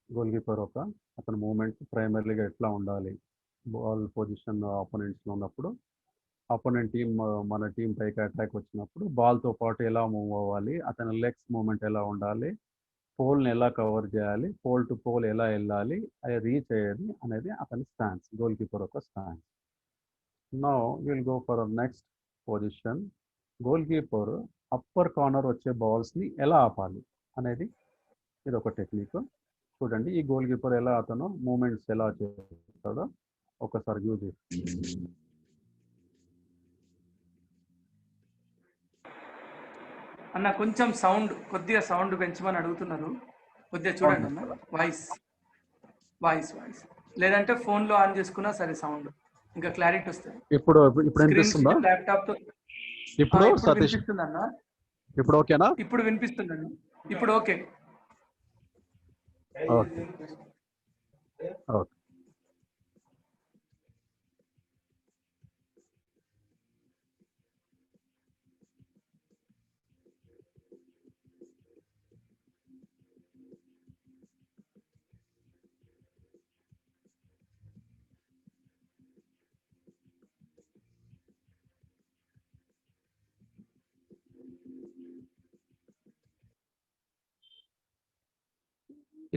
goal keeper ఒక అతని మూమెంట్ ప్రైమరీగా ఎట్లా ఉండాలి, బాల్ పొజిషన్ ఆపోనెంట్స్లో ఉన్నప్పుడు, ఆపోనెంట్ టీం మన టీం పైకి అటాక్ వచ్చినప్పుడు బాల్తో పాటు ఎలా మూవ్ అవ్వాలి, అతని లెగ్స్ మూమెంట్ ఎలా ఉండాలి, పోల్ని ఎలా కవర్ చేయాలి, పోల్ టు పోల్ ఎలా వెళ్ళాలి, అది రీచ్ అయ్యేది అనేది అతని స్టాన్స్, గోల్ కీపర్ ఒక stance. Now will go for next position. Goal keeper upper corner వచ్చే బాల్స్ని ఎలా ఆపాలి అనేది ఇది ఒక టెక్నిక్. చూడండి ఈ గోల్ కీపర్ ఎలా అతను మూమెంట్స్ ఎలా చేస్తాడో ఒకసారి వ్యూ చేసి. అన్న కొంచెం కొద్దిగా సౌండ్ పెంచమని అడుగుతున్నారు, కొద్దిగా చూడండి అన్న. వాయిస్ లేదంటే ఫోన్లో ఆన్ చేసుకున్నా సరే, సౌండ్ ఇంకా క్లారిటీ వస్తుంది. ఇప్పుడు వినిపిస్తుందా? ల్యాప్టాప్ తో ఇప్పుడు సతీష్ వినిపిస్తుంది అన్న. ఇప్పుడు ఓకేనా? ఇప్పుడు వినిపిస్తుందండి, ఇప్పుడు ఓకే. ఓకే.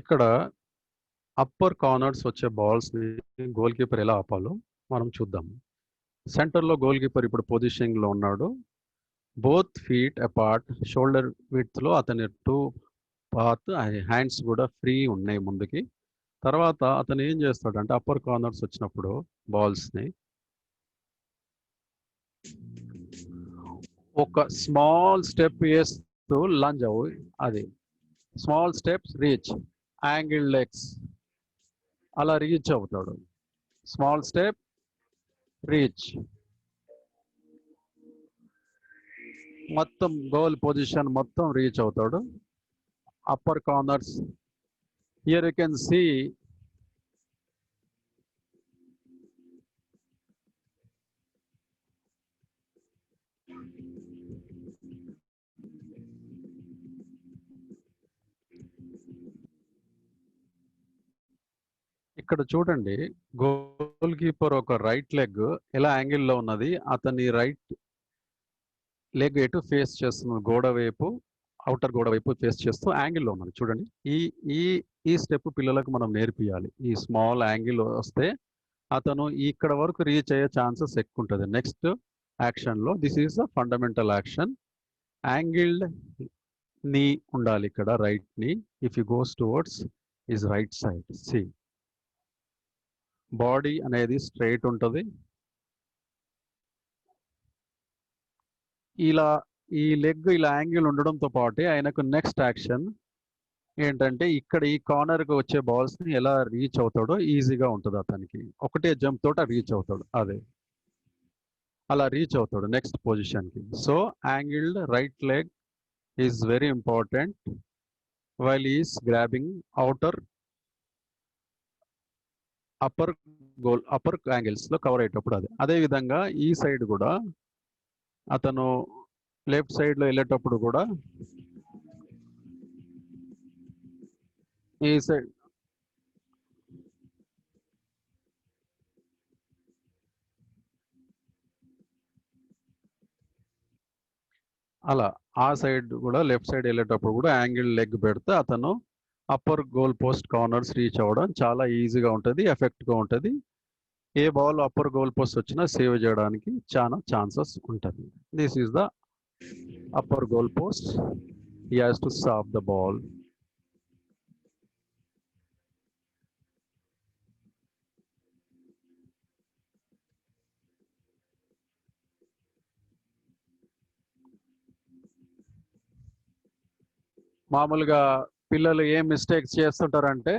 ఇక్కడ అప్పర్ కార్నర్స్ వచ్చే బాల్స్ని గోల్ కీపర్ ఎలా ఆపాలో మనం చూద్దాం. సెంటర్లో గోల్ కీపర్ ఇప్పుడు పొజిషన్లో ఉన్నాడు. బోత్ ఫీట్ అపార్ట్, షోల్డర్ విడ్త్లో అతని 2 పాత్ హ్యాండ్స్ కూడా ఫ్రీ ఉన్నాయి ముందుకి. తర్వాత అతను ఏం చేస్తాడంటే అప్పర్ కార్నర్స్ వచ్చినప్పుడు బాల్స్ని ఒక స్మాల్ స్టెప్ వేస్తూ లంజ్ అవు, అది small steps reach, angle legs అలా రీచ్ అవుతాడు. స్మాల్ స్టెప్ రీచ్, మొత్తం గోల్ పొజిషన్ మొత్తం రీచ్ అవుతాడు. Upper corners here you can see ఇక్కడ చూడండి గోల్ కీపర్ ఒక రైట్ లెగ్ ఎలా యాంగిల్లో ఉన్నది, అతని రైట్ లెగ్ ఎటు ఫేస్ చేస్తున్న గోడ వైపు, అవుటర్ గోడ వైపు ఫేస్ చేస్తూ యాంగిల్లో ఉన్నది. చూడండి ఈ ఈ ఈ స్టెప్ పిల్లలకు మనం నేర్పియాలి. ఈ స్మాల్ యాంగిల్ వస్తే అతను ఇక్కడ వరకు రీచ్ అయ్యే ఛాన్సెస్ ఎక్కువ ఉంటుంది. నెక్స్ట్ యాక్షన్లో this is the fundamental action. Angled knee ఉండాలి ఇక్కడ, right knee. If you goes towards is right side. See body అనేది స్ట్రైట్ ఉంటుంది. ఇలా ఈ లెగ్ ఇలా యాంగిల్ ఉండడంతో పాటు ఆయనకు నెక్స్ట్ యాక్షన్ ఏంటంటే ఇక్కడ ఈ కార్నర్కి వచ్చే బాల్స్ని ఎలా రీచ్ అవుతాడో ఈజీగా ఉంటుంది అతనికి. ఒకటే జంప్ తోట రీచ్ అవుతాడు, అదే అలా రీచ్ అవుతాడు నెక్స్ట్ పొజిషన్కి. So angled right leg is very important while is grabbing outer upper యాంగిల్స్లో కవర్ అయ్యేటప్పుడు అది. అదేవిధంగా ఈ సైడ్ కూడా అతను లెఫ్ట్ సైడ్లో వెళ్ళేటప్పుడు కూడా ఈ సైడ్ అలా ఆ సైడ్ కూడా లెఫ్ట్ సైడ్ వెళ్ళేటప్పుడు కూడా యాంగిల్ లెగ్ పెడితే అతను upper goal post corners reach అవ్వడం చాలా ఈజీగా ఉంటుంది, ఎఫెక్ట్గా ఉంటుంది. ఏ బాల్ అప్పర్ గోల్ పోస్ట్ వచ్చినా సేవ్ చేయడానికి చాలా ఛాన్సెస్ ఉంటుంది. This is the upper goal post. He has to stop the ball. మామూలుగా పిల్లలు ఏం మిస్టేక్స్ చేస్తుంటారంటే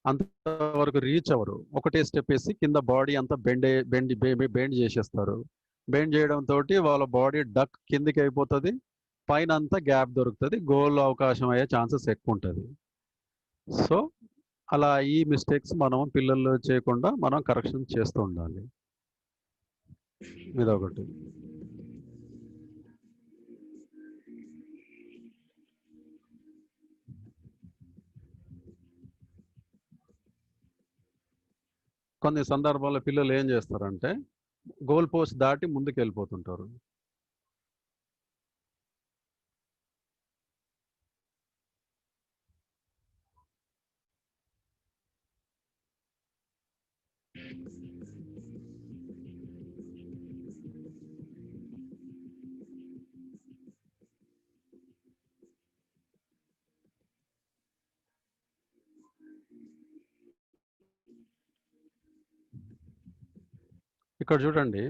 అంతవరకు రీచ్ అవ్వరు. ఒకటే స్టెప్ వేసి కింద బాడీ అంతా బెండ్ చేసేస్తారు. బెండ్ చేయడం తోటి వాళ్ళ బాడీ డక్ కిందికి అయిపోతుంది, పైన అంతా గ్యాప్ దొరుకుతుంది, గోల్ అవకాశం అయ్యే ఛాన్సెస్ ఎక్కువ ఉంటుంది. సో అలా ఈ మిస్టేక్స్ మనం పిల్లలు చేయకుండా మనం కరెక్షన్ చేస్తూ ఉండాలి. ఇదొకటి. కొన్ని సందర్భాల్లో పిల్లలు ఏం చేస్తారంటే గోల్ పోస్ట్ దాటి ముందుకు వెళ్ళిపోతుంటారు. ఇక్కడ చూడండి,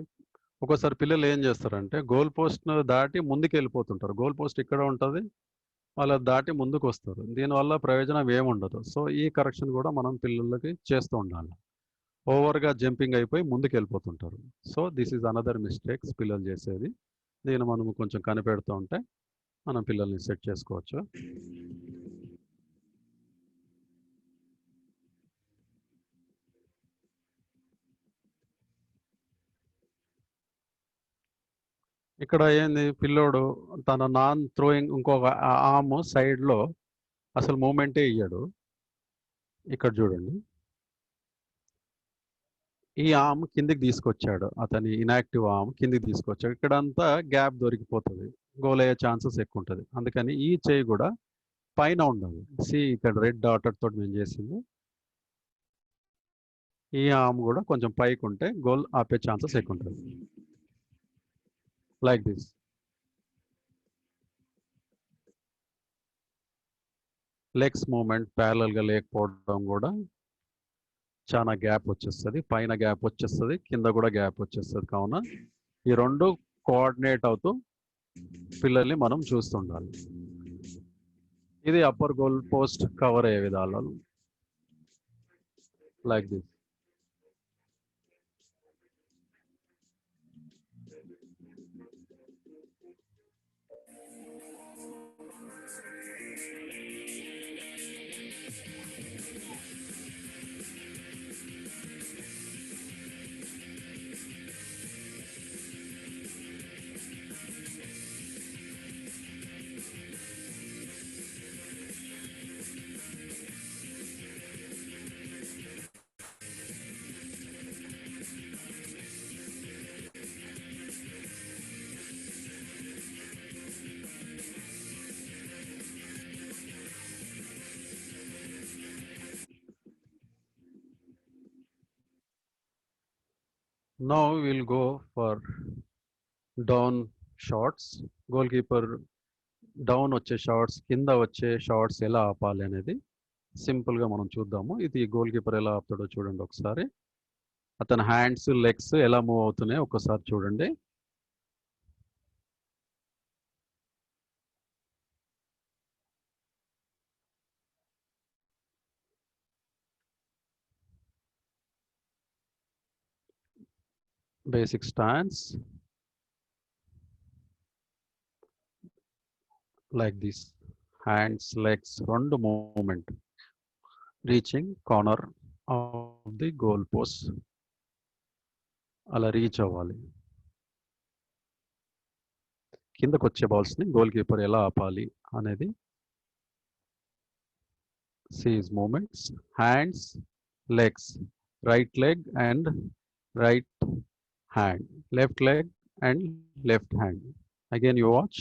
ఒక్కోసారి పిల్లలు ఏం చేస్తారంటే గోల్ పోస్ట్ను దాటి ముందుకు వెళ్ళిపోతుంటారు. గోల్ పోస్ట్ ఇక్కడ ఉంటుంది, వాళ్ళు దాటి ముందుకు వస్తారు. దీనివల్ల ప్రయోజనం ఏముండదు. సో ఈ కరెక్షన్ కూడా మనం పిల్లలకి చేస్తూ ఉండాలి. ఓవర్గా జంపింగ్ అయిపోయి ముందుకు వెళ్ళిపోతుంటారు. So this is another mistakes పిల్లలు చేసేది. దీన్ని మనం కొంచెం కనిపెడుతూ ఉంటే మనం పిల్లల్ని సెట్ చేసుకోవచ్చు. ఇక్కడ ఏంది, పిల్లోడు తన నాన్ థ్రోయింగ్ ఇంకొక ఆర్మ్ సైడ్లో అసలు మూమెంటే ఇయ్యాడు. ఇక్కడ చూడండి, ఈ ఆర్మ్ కిందికి తీసుకొచ్చాడు, అతని ఇన్యాక్టివ్ ఆర్మ్ కిందికి తీసుకొచ్చాడు. ఇక్కడంతా గ్యాప్ దొరికిపోతుంది, గోల్ అయ్యే ఛాన్సెస్ ఎక్కువ ఉంటుంది. అందుకని ఈ చేయి కూడా పైన ఉండాలి. సి ఇక్కడ రెడ్ డాటర్ తోటి మేము చేసింది, ఈ ఆర్మ్ కూడా కొంచెం పైకి ఉంటే గోల్ ఆపే ఛాన్సెస్ ఎక్కువ ఉంటుంది. Like this. లెగ్స్ మూమెంట్ ప్యారలల్గా లేకపోవడం కూడా చాలా గ్యాప్ వచ్చేస్తుంది, పైన గ్యాప్ వచ్చేస్తుంది, కింద కూడా గ్యాప్ వచ్చేస్తుంది. కావున ఈ రెండు కోఆర్డినేట్ అవుతూ పిల్లల్ని మనం చూస్తుండాలి. ఇది అప్పర్ గోల్ పోస్ట్ కవర్ అయ్యే విధాలు like this. Now we'll go for down shots. Goalkeeper down వచ్చే షాట్స్, కింద వచ్చే షాట్స్ ఎలా ఆపాలి అనేది సింపుల్గా మనం చూద్దాము. ఇది గోల్ కీపర్ ఎలా ఆపుతాడో చూడండి ఒకసారి. అతని హ్యాండ్స్ లెగ్స్ ఎలా మూవ్ అవుతున్నాయో ఒకసారి చూడండి. Basic stands like this, hands legs రెండు moment, reaching corner of the goal post, అలా రీచ్ అవ్వాలి. కిందకు వచ్చే బాల్స్ని గోల్ కీపర్ ఎలా ఆపాలి అనేది. Seize moments, hands legs, right leg and right hand, left leg and left hand. Again you watch.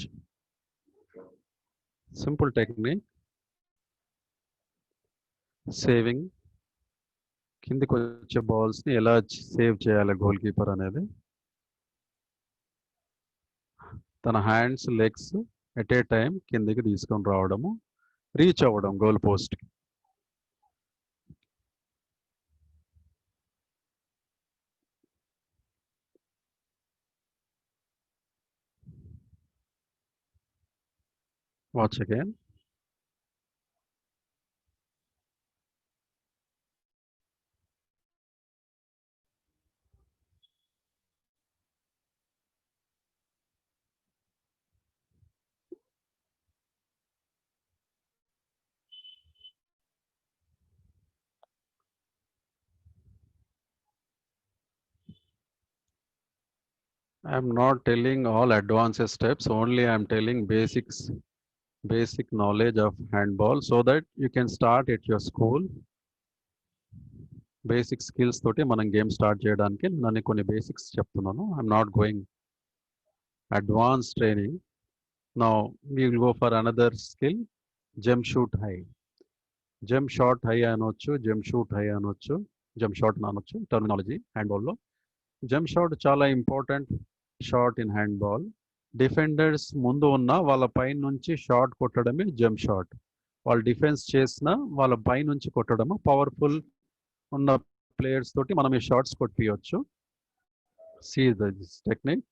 Simple technique. Saving, కిందికి వచ్చే బాల్స్ని ఎలా సేవ్ చేయాలి గోల్ కీపర్ అనేది. తన hands legs at a time కిందికి తీసుకొని రావడము, రీచ్ అవ్వడం గోల్ పోస్ట్కి. Watch again. I am not telling all advanced steps, only I am telling basics, basic knowledge of handball so that you can start at your school. Basic skills తోటి మనం game start చేయడానికి నేను కొన్ని basics చెప్తున్నాను. I'm not going advance training. Now we will go for another skill, jump shoot high. Jump shot high అనొచ్చు, jump shoot high అనొచ్చు, jump shot అనొచ్చు terminology హ్యాండ్బాల్లో. Jump shot చాలా important shot in handball. Defenders ముందు ఉన్న వాళ్ళ పై నుంచి shot కొట్టడమే jump shot. వాళ్ళు డిఫెన్స్ చేసిన వాళ్ళ పై నుంచి కొట్టడము. పవర్ఫుల్ ఉన్న ప్లేయర్స్ తోటి మనం ఈ షాట్స్ కొట్టియొచ్చు. See this technique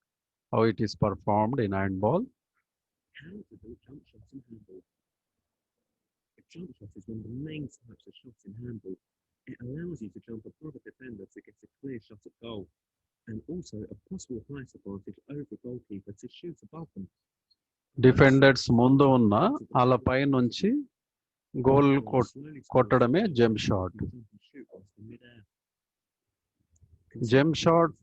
how it is performed in handball. How to do jump shots in handball. A jump shot is one of the main types of shots in handball. It allows you to jump above a defender to get a clear shot at goal, and also a possible height advantage over a goalkeeper to shoot above them. Defenders ముందు ఉన్న వాళ్ళ పై నుంచి goal కొట్టడమే jump shot. Jump shot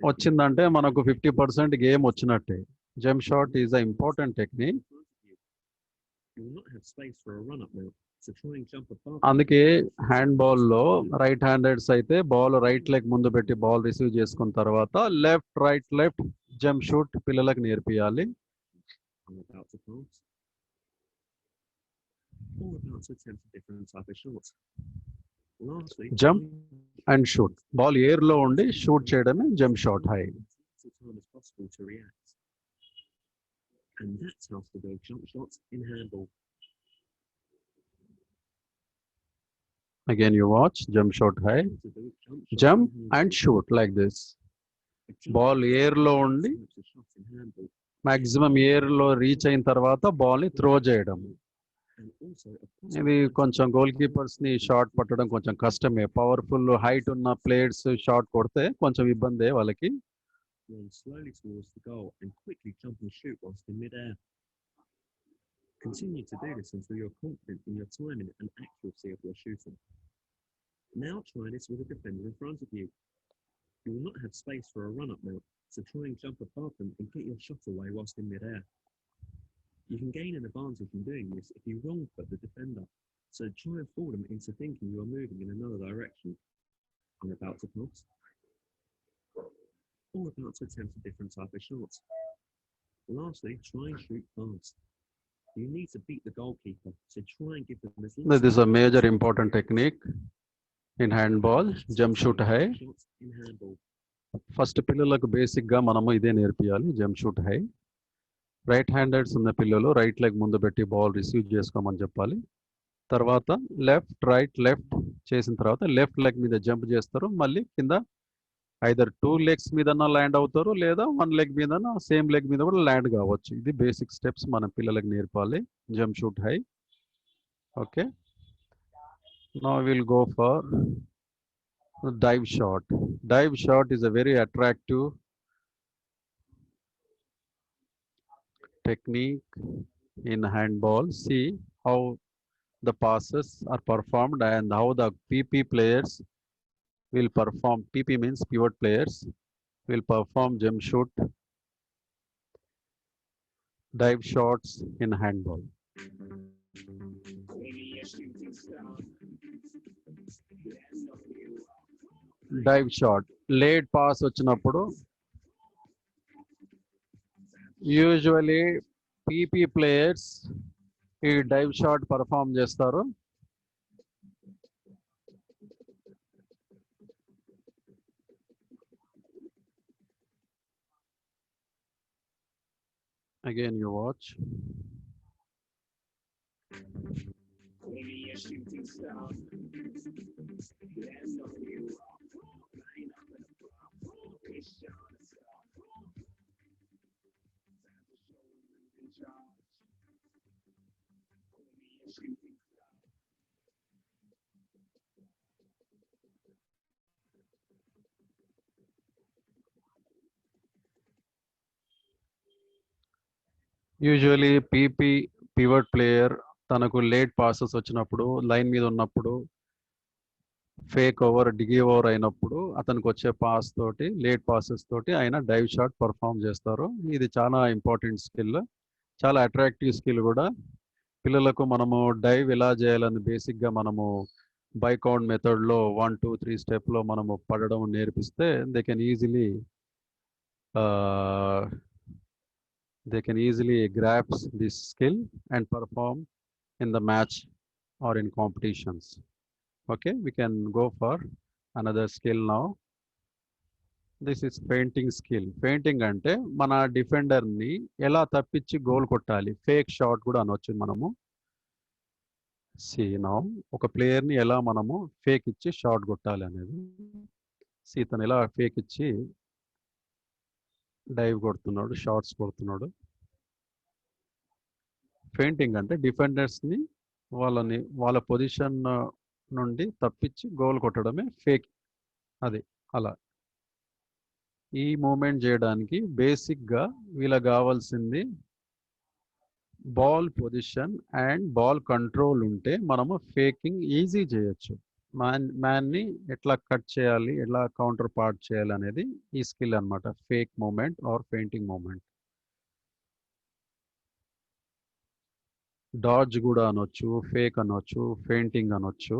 వచ్చిందంటే మనకు 50% game వచ్చినట్టే. Jump shot is a important technique. అందుకే హ్యాండ్బాల్లో రైట్ హ్యాండెడ్స్ అయితే బాల్ రైట్ లెగ్ ముందు పెట్టి బాల్ రిసీవ్ చేసుకున్న తర్వాత left right left jump shoot పిల్లలకు నేర్పియాలి. Jump and shoot, ball air లో ఉండి షూట్ చేయడమే జంప్ షాట్ హై. And that's how to do jump shots in handball. Again you watch jump shot high, jump and shoot like this. Ball air lo undi maximum air lo reach ayin tarvata ball ni throw cheyadam. ఇది కొంచెం goal keepers ని shot పట్టడం కొంచెం కష్టమే. Powerful height ఉన్న players shot కొడితే కొంచెం ఇబ్బందే వాళ్ళకి. Run slowly towards the goal and quickly jump and shoot whilst in mid-air. Continue to do this until you're confident in your timing and accuracy of your shooting. Now try this with a defender in front of you. You will not have space for a run-up now, so try and jump above them and get your shot away whilst in mid-air. You can gain an advantage in doing this if you wrong-foot the defender, so try and fool them into thinking you are moving in another direction. I'm about to pass. Or about to attempt a different type of shot. Lastly, try and shoot fast. You need to beat the goalkeeper, so try and give them as little. This is a major important technique in handball, jump shoot high. In handball. First పిల్లలకు basic గా మనము ఇదే నేర్పియాలి, jump shoot high. Right హ్యాండెడ్స్ ఉన్న పిల్లలు right leg ముందు పెట్టి ball receive చేసుకోమని చెప్పాలి. తర్వాత లెఫ్ట్ రైట్ లెఫ్ట్ చేసిన తర్వాత లెఫ్ట్ లెగ్ మీద జంప్ చేస్తారు. మళ్ళీ కింద ఐదర్ 2 legs మీదన్నా ల్యాండ్ అవుతారు, లేదా 1 leg మీదన్నా సేమ్ లెగ్ మీద కూడా ల్యాండ్ కావచ్చు. ఇది బేసిక్ స్టెప్స్ మన పిల్లలకు నేర్పాలి, jump shoot high. Okay, now will go for dive shot. Dive shot is a very attractive technique in handball. See how the passes are performed and how the PP players will perform. PP means pivot players will perform jump shoot, dive shots in handball. Dive shot, late pass వచ్చినప్పుడు usually PP players ఈ dive shot perform చేస్తారు. Again you watch. Usually PP pivot player తనకు late passes వచ్చినప్పుడు, line మీద ఉన్నప్పుడు, fake over డిగి over అయినప్పుడు అతనికి వచ్చే పాస్ తోటి, లేట్ పాసెస్ తోటి ఆయన డైవ్ షాట్ పర్ఫామ్ చేస్తారు. ఇది చాలా ఇంపార్టెంట్ స్కిల్, చాలా అట్రాక్టివ్ స్కిల్ కూడా. పిల్లలకు మనము డైవ్ ఎలా చేయాలని బేసిక్గా మనము బై కౌంట్ మెథడ్లో 1 2 3 స్టెప్లో మనము పడడం నేర్పిస్తే they can easily grasp this skill and perform in the match or in competitions. Okay, we can go for another skill now. This is painting skill. Painting అంటే మన డిఫెండర్ని ఎలా తప్పించి గోల్ కొట్టాలి, ఫేక్ షాట్ కూడా అనొచ్చు మనము. now ఒక ప్లేయర్ని ఎలా మనము ఫేక్ ఇచ్చి షాట్ కొట్టాలి అనేది. తను ఎలా ఫేక్ ఇచ్చి డైవ్ కొడుతున్నాడు, షాట్స్ కొడుతున్నాడు. ఫెయింటింగ్ అంటే డిఫెండర్స్ని వాళ్ళ పొజిషన్ నుండి తప్పించి గోల్ కొట్టడమే ఫేక్. అది అలా. ఈ మూమెంట్ చేయడానికి బేసిక్గా వీళ్ళకి కావాల్సింది ball position and ball control ఉంటే మనము ఫేకింగ్ ఈజీ చేయొచ్చు. మ్యాన్ని ఎట్లా కట్ చేయాలి, ఎలా కౌంటర్ పార్ట్ చేయాలి అనేది ఈ స్కిల్ అన్నమాట. Fake moment or feinting moment. Dodge కూడా అనొచ్చు, ఫేక్ అనొచ్చు, పెయింటింగ్ అనొచ్చు,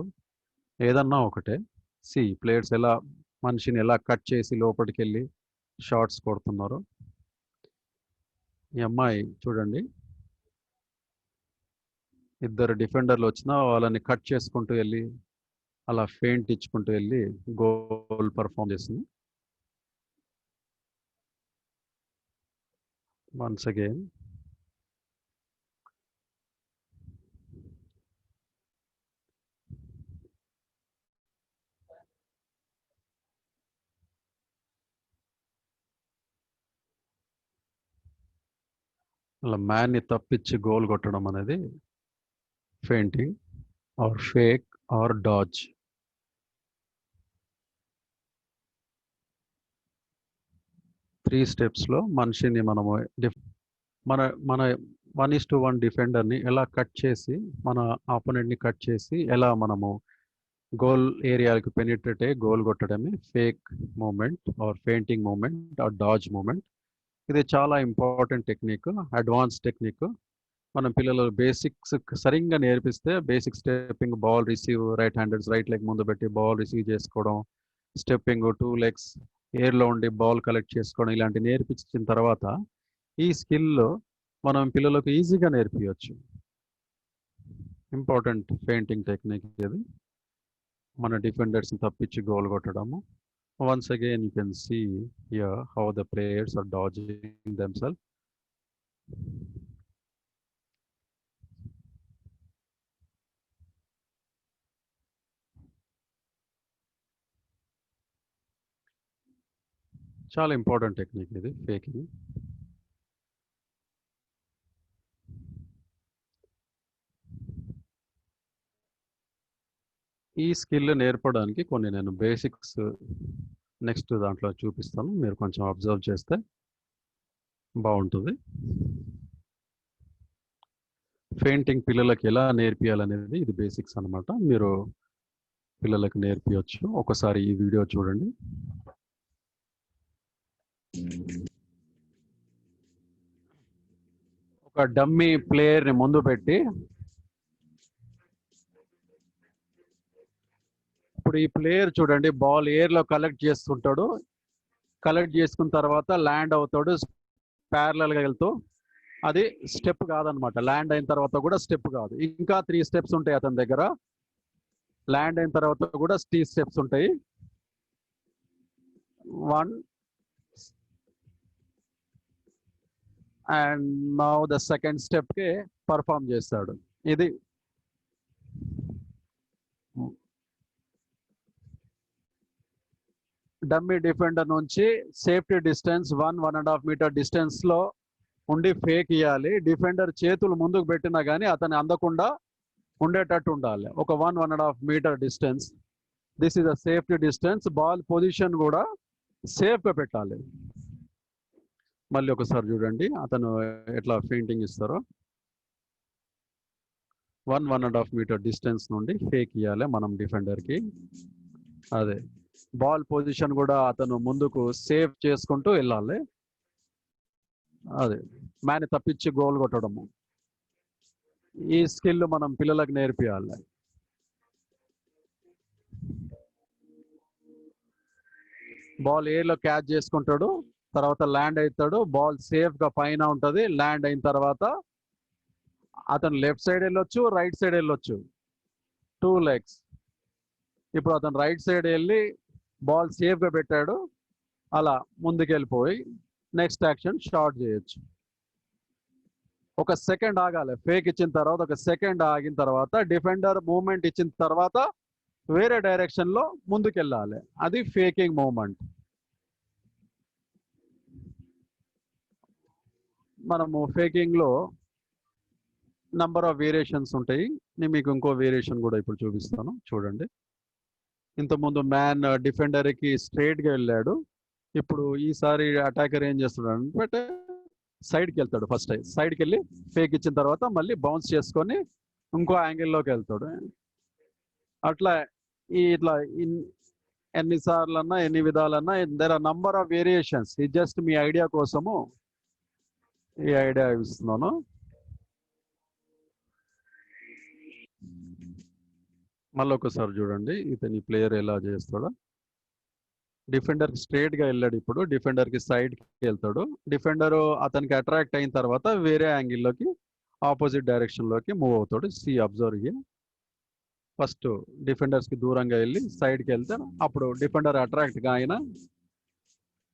ఏదన్నా ఒకటే. ప్లేయర్స్ ఎలా మనిషిని ఎలా కట్ చేసి లోపలికి వెళ్ళి షాట్స్ కొడుతున్నారు. ఈ అమ్మాయి చూడండి, ఇద్దరు డిఫెండర్లు వచ్చినా వాళ్ళని కట్ చేసుకుంటూ వెళ్ళి అలా ఫెయింట్ ఇచ్చుకుంటూ వెళ్ళి గోల్ పర్ఫామ్ చేసింది. వన్స్ అగైన్ అలా మ్యాన్ని తప్పించి గోల్ కొట్టడం అనేది feinting or fake or dodge. Three స్టెప్స్లో మనిషిని మనము మన 1:1 డిఫెండర్ని ఎలా కట్ చేసి, మన ఆపోనెంట్ని కట్ చేసి ఎలా మనము గోల్ ఏరియాకి పెనిట్రేట్ అయ్యి గోల్ కొట్టడమే fake moment or feinting moment or dodge moment. ఇది చాలా ఇంపార్టెంట్ టెక్నిక్, అడ్వాన్స్ టెక్నిక్. మనం పిల్లలు బేసిక్స్ సరిగ్గా నేర్పిస్తే, basic stepping, ball receive, right handeds right leg ముందు పెట్టి బాల్ రిసీవ్ చేసుకోవడం, స్టెప్పింగ్ 2 లెగ్స్ ఎయిర్లో ఉండి బాల్ కలెక్ట్ చేసుకోవడం, ఇలాంటి నేర్పించిన తర్వాత ఈ స్కిల్ మనం పిల్లలకు ఈజీగా నేర్పించవచ్చు. ఇంపార్టెంట్ పెయింటింగ్ టెక్నిక్ ఇది, మన డిఫెండర్స్ని తప్పించి goal కొట్టడము. Once again, you can see here how the players are dodging themselves. చాలా ఇంపార్టెంట్ టెక్నిక్ ఇది, ఫేకింగ్. ఈ స్కిల్ నేర్పడానికి కొన్ని నేను బేసిక్స్ నెక్స్ట్ దాంట్లో చూపిస్తాను, మీరు కొంచెం అబ్జర్వ్ చేస్తే బాగుంటుంది. పెయింటింగ్ పిల్లలకి ఎలా నేర్పియాలనేది ఇది బేసిక్స్ అన్నమాట. మీరు పిల్లలకు నేర్పించవచ్చు. ఒకసారి ఈ వీడియో చూడండి. ఒక డమ్మీ ప్లేయర్ని ముందు పెట్టి, ఇప్పుడు ఈ ప్లేయర్ చూడండి బాల్ ఎయిర్లో కలెక్ట్ చేస్తుంటాడు. కలెక్ట్ చేసుకున్న తర్వాత ల్యాండ్ అవుతాడు ప్యారలల్గా వెళ్తూ. అది స్టెప్ కాదనమాట. ల్యాండ్ అయిన తర్వాత కూడా స్టెప్ కాదు, ఇంకా 3 స్టెప్స్ ఉంటాయి అతని దగ్గర. ల్యాండ్ అయిన తర్వాత కూడా 3 స్టెప్స్ ఉంటాయి. 1 అండ్ నౌ ద సెకండ్ స్టెప్కి పర్ఫామ్ చేస్తాడు. ఇది డమ్మీ డిఫెండర్ నుంచి సేఫ్టీ డిస్టెన్స్ 1-1.5 మీటర్ డిస్టెన్స్లో ఉండి ఫేక్ ఇవ్వాలి. డిఫెండర్ చేతులు ముందుకు పెట్టినా కానీ అతన్ని అందకుండా ఉండేటట్టు ఉండాలి. ఒక 1-1.5 meter distance. This is a safety distance. Ball position కూడా సేఫ్గా పెట్టాలి. మళ్ళీ ఒకసారి చూడండి అతను ఎట్లా ఫెయింటింగ్ ఇస్తారో. 1-1.5 మీటర్ డిస్టెన్స్ నుండి ఫేక్ ఇవ్వాలి మనం డిఫెండర్కి. అదే బాల్ పొజిషన్ కూడా అతను ముందుకు సేవ్ చేసుకుంటూ వెళ్ళాలి. అదే మ్యాన్ తప్పించి గోల్ కొట్టడము. ఈ స్కిల్ మనం పిల్లలకు నేర్పియాలి. బాల్ ఎయిర్లో క్యాచ్ చేసుకుంటాడు, తర్వాత ల్యాండ్ అవుతాడు, బాల్ సేఫ్గా పైన ఉంటుంది. ల్యాండ్ అయిన తర్వాత అతను లెఫ్ట్ సైడ్ వెళ్ళొచ్చు, రైట్ సైడ్ వెళ్ళొచ్చు, 2 legs. ఇప్పుడు అతను రైట్ సైడ్ వెళ్ళి బాల్ సేఫ్గా పెట్టాడు, అలా ముందుకెళ్ళిపోయి నెక్స్ట్ యాక్షన్ షాట్ చేయొచ్చు. ఒక సెకండ్ ఆగాలి, ఫేక్ ఇచ్చిన తర్వాత ఒక సెకండ్ ఆగిన తర్వాత డిఫెండర్ మూమెంట్ ఇచ్చిన తర్వాత వేరే డైరెక్షన్లో ముందుకెళ్ళాలి, అది ఫేకింగ్ మూమెంట్. మనము ఫేకింగ్లో నంబర్ ఆఫ్ వేరియేషన్స్ ఉంటాయి. నేను మీకు ఇంకో వేరియేషన్ కూడా ఇప్పుడు చూపిస్తాను, చూడండి. ఇంతకుముందు మ్యాన్ డిఫెండర్కి స్ట్రైట్గా వెళ్ళాడు, ఇప్పుడు ఈసారి అటాకర్ ఏం చేస్తున్నాడు అంటే సైడ్కి వెళ్తాడు. ఫస్ట్ సైడ్కి వెళ్ళి ఫేక్ ఇచ్చిన తర్వాత మళ్ళీ బౌన్స్ చేసుకొని ఇంకో యాంగిల్లోకి వెళ్తాడు. అట్లా ఇట్లా ఎన్నిసార్లు అన్నా ఎన్ని విధాలన్నా there are number of variations. ఇది జస్ట్ మీ ఐడియా కోసము ఈ ఐడియా ఇస్తున్నాను. మళ్ళీ ఒకసారి చూడండి ఇతని ప్లేయర్ ఎలా చేస్తాడో. డిఫెండర్ స్ట్రైట్గా వెళ్ళాడు, ఇప్పుడు డిఫెండర్కి సైడ్కి వెళ్తాడు. డిఫెండర్ అతనికి అట్రాక్ట్ అయిన తర్వాత వేరే యాంగిల్లోకి ఆపోజిట్ డైరెక్షన్లోకి మూవ్ అవుతాడు. Observe here. ఫస్ట్ డిఫెండర్స్కి దూరంగా వెళ్ళి సైడ్కి వెళ్తే అప్పుడు డిఫెండర్ అట్రాక్ట్గా అయినా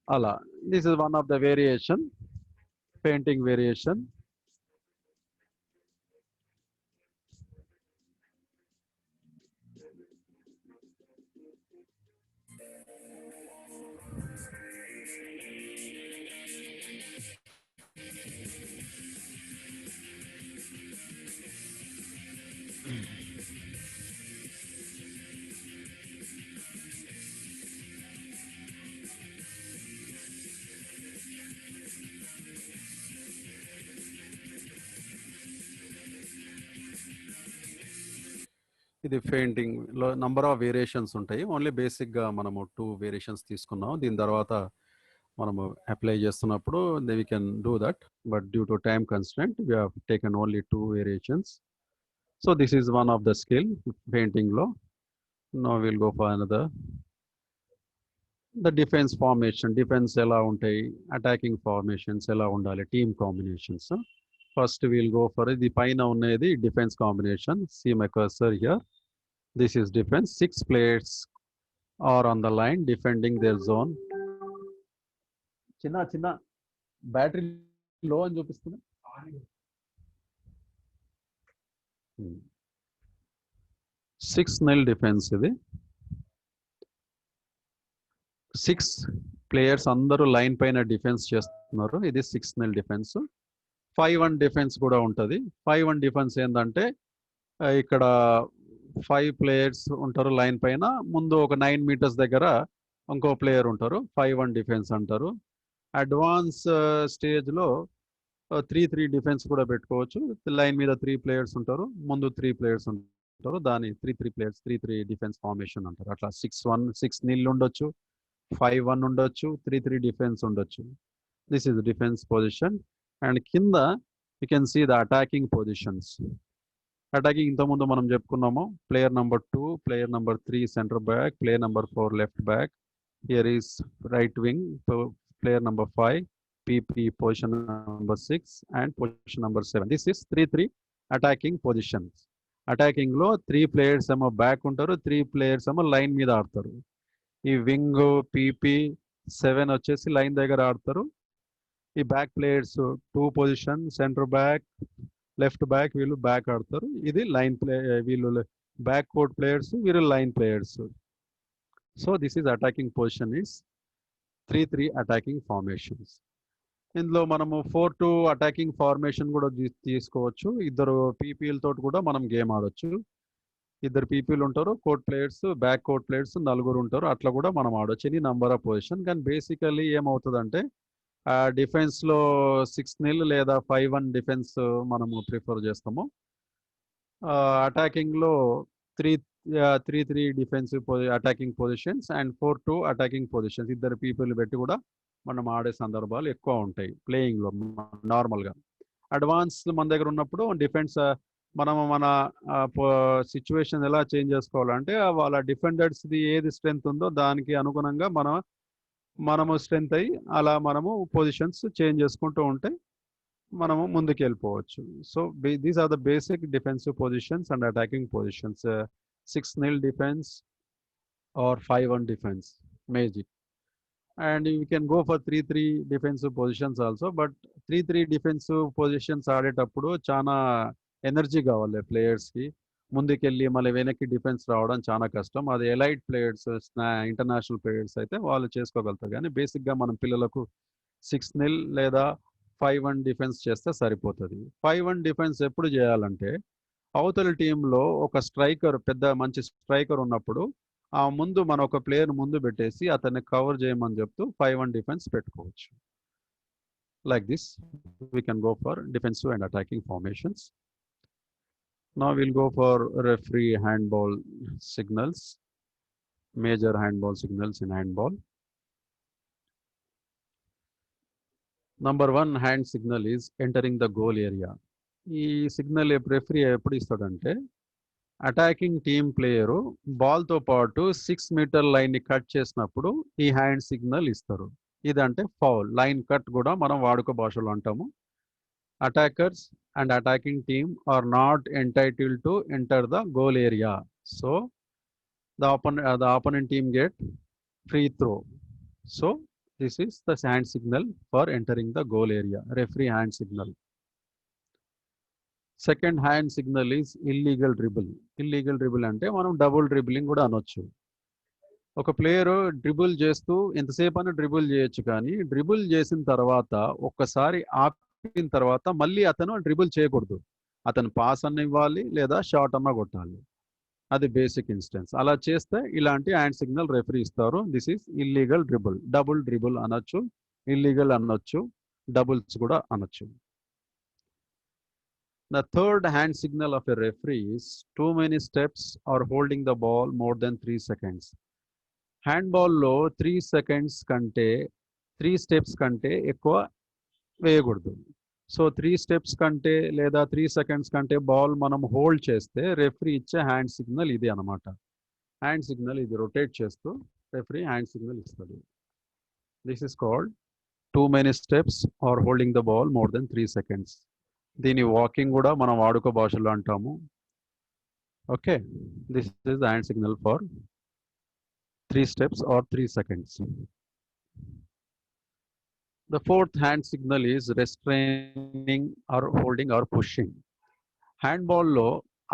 అలా. This is one of the variation, painting variation. ఇది పెయింటింగ్లో నంబర్ ఆఫ్ వేరియేషన్స్ ఉంటాయి. ఓన్లీ బేసిక్గా మనము 2 వేరియేషన్స్ తీసుకున్నాం. దీని తర్వాత మనము అప్లై చేస్తున్నప్పుడు we can do that, but due to time constraint we have taken only 2 variations. So this is one of the skill పెయింటింగ్లో. Now will go for another. The defence formation, defence ఎలా ఉంటాయి, attacking formations ఎలా ఉండాలి, team combinations. First we'll go for ఇది పైన ఉన్నది defence combination. See my cursor here. This is defense. 6 players are on the line defending their zone. చిన్న battery లో అని చూపిస్తుంది. 6-0 డిఫెన్స్ ఇది. 6 ప్లేయర్స్ అందరూ లైన్ పైన డిఫెన్స్ చేస్తున్నారు. ఇది 6-0 డిఫెన్స్. 5-1 డిఫెన్స్ కూడా ఉంటుంది. 5-1 డిఫెన్స్ ఏంటంటే ఇక్కడ 5 players ఉంటారు లైన్ పైన, ముందు ఒక 9 meters దగ్గర ఇంకో ప్లేయర్ ఉంటారు. 5-1 డిఫెన్స్ అంటారు. అడ్వాన్స్ స్టేజ్లో 3-3 డిఫెన్స్ కూడా పెట్టుకోవచ్చు. లైన్ మీద 3 players ఉంటారు, ముందు 3 players ఉంటారు, దాని 3-3 players 3-3 డిఫెన్స్ ఫార్మేషన్ అంటారు. అట్లా 6-1 6-0 ఉండొచ్చు, 5-1 ఉండొచ్చు, 3-3 డిఫెన్స్ ఉండొచ్చు. This is defence position. And కింద you can see the attacking positions. Attacking ఇంతకుముందు మనం చెప్పుకున్నాము. Player number 2, player number 3 centre back, player number 4 left back. Here is right wing, player number 5, PP position number 6 and position number 7. This is 3-3 attacking positions. అటాకింగ్లో 3 players ఏమో back ఉంటారు, 3 players ఏమో line మీద ఆడతారు. ఈ వింగ్ PP 7 వచ్చేసి line దగ్గర ఆడతారు. ఈ back players 2 position, centre back, left back, వీళ్ళు బ్యాక్ ఆడతారు. ఇది లైన్ ప్లే, వీళ్ళు బ్యాక్ కోర్ట్ ప్లేయర్స్, వీళ్ళు line players. So this is attacking position is 3-3 attacking formations. ఇందులో మనము 4-2 అటాకింగ్ ఫార్మేషన్ కూడా తీసుకోవచ్చు. ఇద్దరు పీపీఎల్ తోటి కూడా మనం గేమ్ ఆడొచ్చు. ఇద్దరు పీపీఎల్ ఉంటారు, court players, back court players 4 ఉంటారు. అట్లా కూడా మనం ఆడొచ్చు ఎనీ నంబర్ ఆఫ్ పొజిషన్. కానీ బేసికల్లీ ఏమవుతుందంటే డిఫెన్స్లో 6-0 లేదా 5-1 డిఫెన్స్ మనము ప్రిఫర్ చేస్తాము. అటాకింగ్లో 3-3 defensive attacking positions and 4-2 attacking positions. ఇద్దరు పీపుల్ పెట్టి కూడా మనం ఆడే సందర్భాలు ఎక్కువ ఉంటాయి ప్లేయింగ్లో నార్మల్గా. అడ్వాన్స్ మన దగ్గర ఉన్నప్పుడు డిఫెన్స్ మనం మన సిచ్యువేషన్ ఎలా చేంజ్ చేసుకోవాలంటే వాళ్ళ డిఫెండర్స్ది ఏది స్ట్రెంత్ ఉందో దానికి అనుగుణంగా మనం మనము స్ట్రెంత్ అయ్యి అలా మనము పొజిషన్స్ చేంజ్ చేసుకుంటూ ఉంటే మనము ముందుకు వెళ్ళిపోవచ్చు. So these are the basic defensive positions and attacking positions. 6-0 defence or 5-1 defence magic. And you can go for 3-3 defensive positions also, but 3-3 defensive positions ఆడేటప్పుడు చాలా ఎనర్జీ కావాలి ప్లేయర్స్కి. ముందుకెళ్ళి మళ్ళీ వెనక్కి డిఫెన్స్ రావడం చాలా కష్టం. అది ఎలైట్ ప్లేయర్స్, ఇంటర్నేషనల్ ప్లేయర్స్ అయితే వాళ్ళు చేసుకోగలుగుతారు. కానీ బేసిక్గా మనం పిల్లలకు 6-0 లేదా 5-1 డిఫెన్స్ చేస్తే సరిపోతుంది. 5-1 డిఫెన్స్ ఎప్పుడు చేయాలంటే అవతల టీంలో ఒక స్ట్రైకర్, పెద్ద మంచి స్ట్రైకర్ ఉన్నప్పుడు ఆ ముందు మన ఒక ప్లేయర్ ముందు పెట్టేసి అతన్ని కవర్ చేయమని చెప్తూ 5-1 డిఫెన్స్ పెట్టుకోవచ్చు. Like this we can go for defensive and attacking formations. Now we'll go for referee handball signals, major handball signals in handball. Number 1 hand signal is entering the goal area. ఈ signal referee ఎప్పుడు ఇస్తాడంటే attacking team player బాల్తో పాటు 6 metre లైన్ని cut చేసినప్పుడు ఈ hand signal ఇస్తారు. ఇదంటే foul. Line cut కూడా మనం వాడుక భాషలో అంటాము. Attackers and attacking team are not entitled to enter the goal area. So the opponent team get free throw. So this is the hand signal for entering the goal area. Referee hand signal. Second hand signal is illegal dribble. Illegal dribble అంటే మనం double dribbling కూడా అనొచ్చు. ఒక player dribble చేస్తూ ఎంతసేపు అయినా dribble చేయొచ్చు, కానీ డ్రిబుల్ చేసిన తర్వాత ఒక్కసారి ఆపిన తర్వాత మళ్ళీ అతను డ్రిబుల్ చేయకూడదు. అతను పాస్ అన్న ఇవ్వాలి లేదా షాట్ అన్న కొట్టాలి. అది బేసిక్ ఇన్స్టెన్స్. అలా చేస్తే ఇలాంటి హ్యాండ్ సిగ్నల్ రెఫరీ ఇస్తారు. This is illegal dribble. Double dribble అనొచ్చు, ఇల్లీగల్ అనొచ్చు, డబుల్స్ కూడా అనొచ్చు. The third hand signal of a referee is too many steps or holding the ball more than 3 seconds. హ్యాండ్బాల్లో 3 seconds కంటే 3 steps కంటే ఎక్కువ వేయకూడదు. So 3 steps కంటే లేదా 3 seconds కంటే బాల్ మనం హోల్డ్ చేస్తే రెఫరీ ఇచ్చే హ్యాండ్ సిగ్నల్ ఇది అనమాట. హ్యాండ్ సిగ్నల్ ఇది రొటేట్ చేస్తూ రెఫరీ హ్యాండ్ సిగ్నల్ ఇస్తాడు. This is called too many steps or holding the ball more than 3 seconds. దీని వాకింగ్ కూడా మనం వాడుక భాషలో అంటాము. Okay, this is the hand signal for 3 steps or 3 seconds. The fourth hand signal is restraining or holding or pushing. హ్యాండ్బాల్లో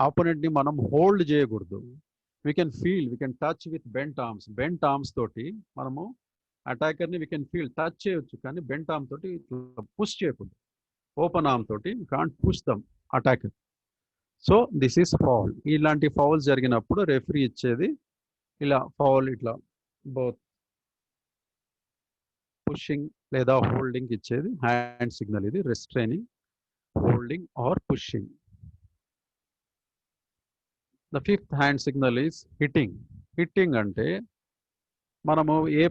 ఆపోనెంట్ని మనం hold చేయకూడదు. We can feel, we can touch with bent arms. Bent arms తోటి మనము అటాకర్ని we can feel, touch చేయొచ్చు, కానీ bent arm తోటి పుష్ చేయకూడదు. ఓపెన్ ఆర్మ్ తోటి can't push them attacker. So this is foul. ఇలాంటి ఫౌల్స్ జరిగినప్పుడు రెఫరీ ఇచ్చేది ఇలా ఫౌల్, ఇట్లా బోత్ పుషింగ్ లేదా హోల్డింగ్ ఇచ్చేది హ్యాండ్ సిగ్నల్. ఇది restraining, holding or pushing. The fifth hand signal is hitting. Hitting అంటే మనము ఏ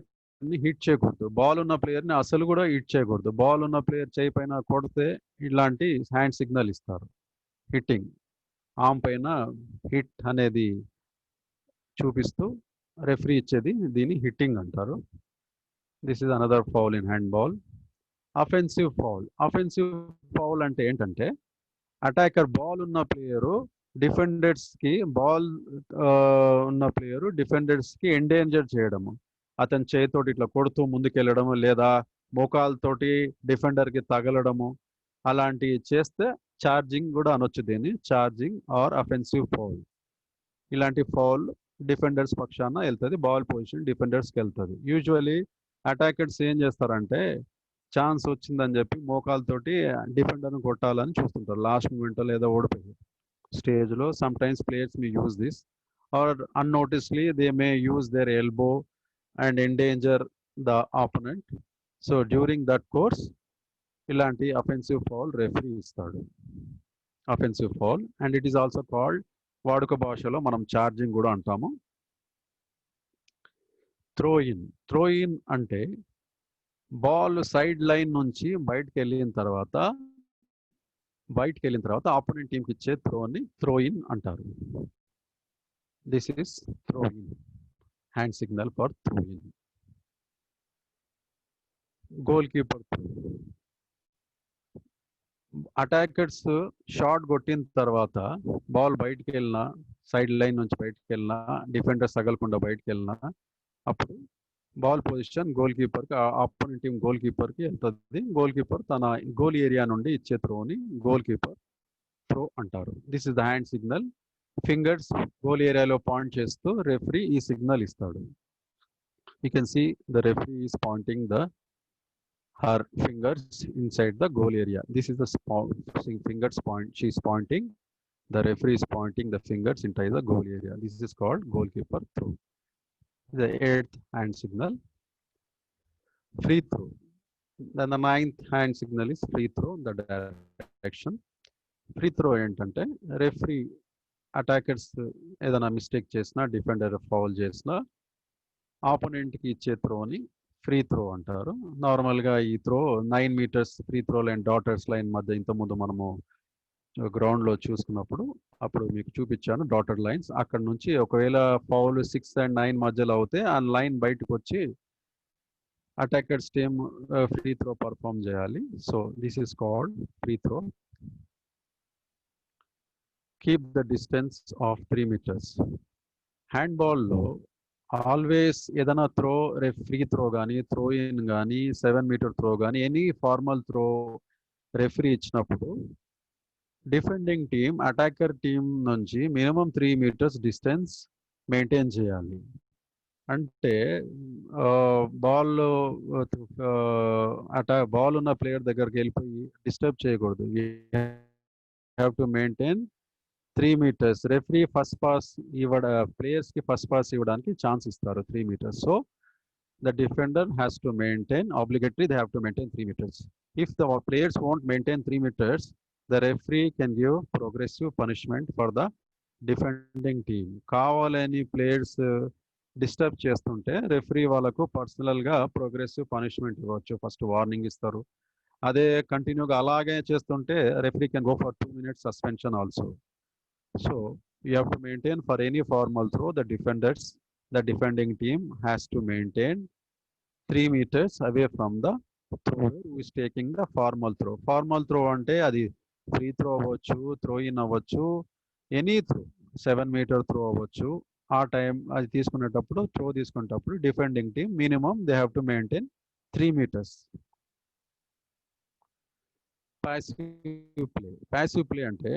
హిట్ చేయకూడదు. బాల్ ఉన్న ప్లేయర్ని అసలు కూడా హిట్ చేయకూడదు. బాల్ ఉన్న ప్లేయర్ చేయి పైన కొడితే ఇలాంటి హ్యాండ్ సిగ్నల్ ఇస్తారు. హిట్టింగ్, ఆమ్ పైన హిట్ అనేది చూపిస్తూ రెఫరీ ఇచ్చేది దీన్ని హిట్టింగ్ అంటారు. This is another foul in hand ball. Offensive foul. Offensive foul అంటే ఏంటంటే అటాకర్ బాల్ ఉన్న ప్లేయరు డిఫెండర్స్కి ఉన్న ప్లేయరు డిఫెండర్స్కి ఎండేంజర్ చేయడము. అతని చేతితోటి ఇట్లా కొడుతూ ముందుకెళ్ళడము లేదా మోకాలతోటి డిఫెండర్కి తగలడము, అలాంటివి చేస్తే ఛార్జింగ్ కూడా అనొచ్చు దీన్ని. Charging or offensive foul. ఇలాంటి ఫౌల్ డిఫెండర్స్ పక్షాన వెళ్తుంది, బాల్ పొజిషన్ డిఫెండర్స్కి వెళ్తుంది. యూజువలీ అటాకర్స్ ఏం చేస్తారంటే ఛాన్స్ వచ్చిందని చెప్పి మోకాలతోటి డిఫెండర్ని కొట్టాలని చూస్తుంటారు. లాస్ట్ మూమెంట్ లేదా ఓడిపోయి స్టేజ్లో sometimes players may use this or unnoticedly they may use their elbow and endanger the opponent. So during that course ilanti offensive foul referee istadu. Offensive foul, and it is also called vaduka bhashalo manam charging kuda antamu. Throw in. Throw in ante ball side line nunchi bayitiki ellina tarvata opponent team ki iche throw ni throw in antaru. This is throw in. Hand signal for throwing. Goal keeper attackers shot కొట్టిన తర్వాత ball బయటికి వెళ్ళినా, side line నుంచి బయటికి వెళ్ళినా, defenders తగలకుండా బయటికి వెళ్ళినా, అప్పుడు బాల్ పొజిషన్ గోల్ కీపర్కి, ఆపోనెంట్ టీం గోల్ కీపర్కి వెళ్తుంది. గోల్ కీపర్ తన గోల్ ఏరియా నుండి ఇచ్చే త్రోని గోల్ కీపర్ త్రో అంటారు. This is the hand signal. Fingers goal ఏరియాలో పాయింట్ చేస్తూ రెఫరీ ఈ సిగ్నల్ ఇస్తాడు. You can see the referee is pointing her fingers inside the goal area. This is the fingers point. She is pointing. The referee is pointing the fingers inside the goal area. This is called goalkeeper throw. The 8th hand signal, free throw. Then the 9th hand signal is free throw. The direction. Free throw ఏంటంటే referee attackers ఏదైనా mistake చేసినా, defender foul చేసినా, ఆపోనెంట్కి ఇచ్చే త్రోని free throw అంటారు. నార్మల్గా ఈ throw 9 meters free throw line, daughters line మధ్య ఇంతకుముందు మనము గ్రౌండ్లో చూసుకున్నప్పుడు అప్పుడు మీకు చూపించాను డాటర్ లైన్స్. అక్కడ నుంచి ఒకవేళ ఫౌల్ 6 and 9 మధ్యలో అవుతే ఆ లైన్ బయటకు వచ్చి attackers team free throw perform చేయాలి. So this is called free throw. Keep the distance of 3 meters. హ్యాండ్బాల్లో ఆల్వేస్ ఏదైనా త్రో, ఫ్రీ త్రో కానీ, త్రో ఇన్ కానీ, 7 meter త్రో కానీ, ఎనీ ఫార్మల్ త్రో రెఫరీ ఇచ్చినప్పుడు డిఫెండింగ్ టీం అటాకర్ టీం నుంచి minimum 3 meters distance maintain చేయాలి. అంటే ball ఉన్న ప్లేయర్ దగ్గరికి వెళ్ళిపోయి డిస్టర్బ్ చేయకూడదు. You have to maintain 3 meters. Referee first pass players కి ఫస్ట్ పాస్ ఇవ్వడానికి ఛాన్స్ ఇస్తారు 3 meters. So the defender has to maintain, obligatory they have to maintain 3 meters. If the players won't maintain 3 meters, the referee can give progressive punishment for the defending team. కావాలని players disturb చేస్తుంటే referee వాళ్ళకు పర్సనల్గా progressive punishment ఇవ్వచ్చు. First warning ఇస్తారు. అదే కంటిన్యూగా అలాగే చేస్తుంటే referee can go for 2 minutes suspension also. So you have to maintain for any formal throw, the defending team has to maintain 3 meters away from the thrower who is taking the formal throw. Formal throw ante adi free throw avvachu, throw in avvachu, any throw, 7 meter throw avvachu. ఆ time అది తీసుకునేటప్పుడు, throw తీసుకునేటప్పుడు defending team minimum they have to maintain 3 meters. Passive play అంటే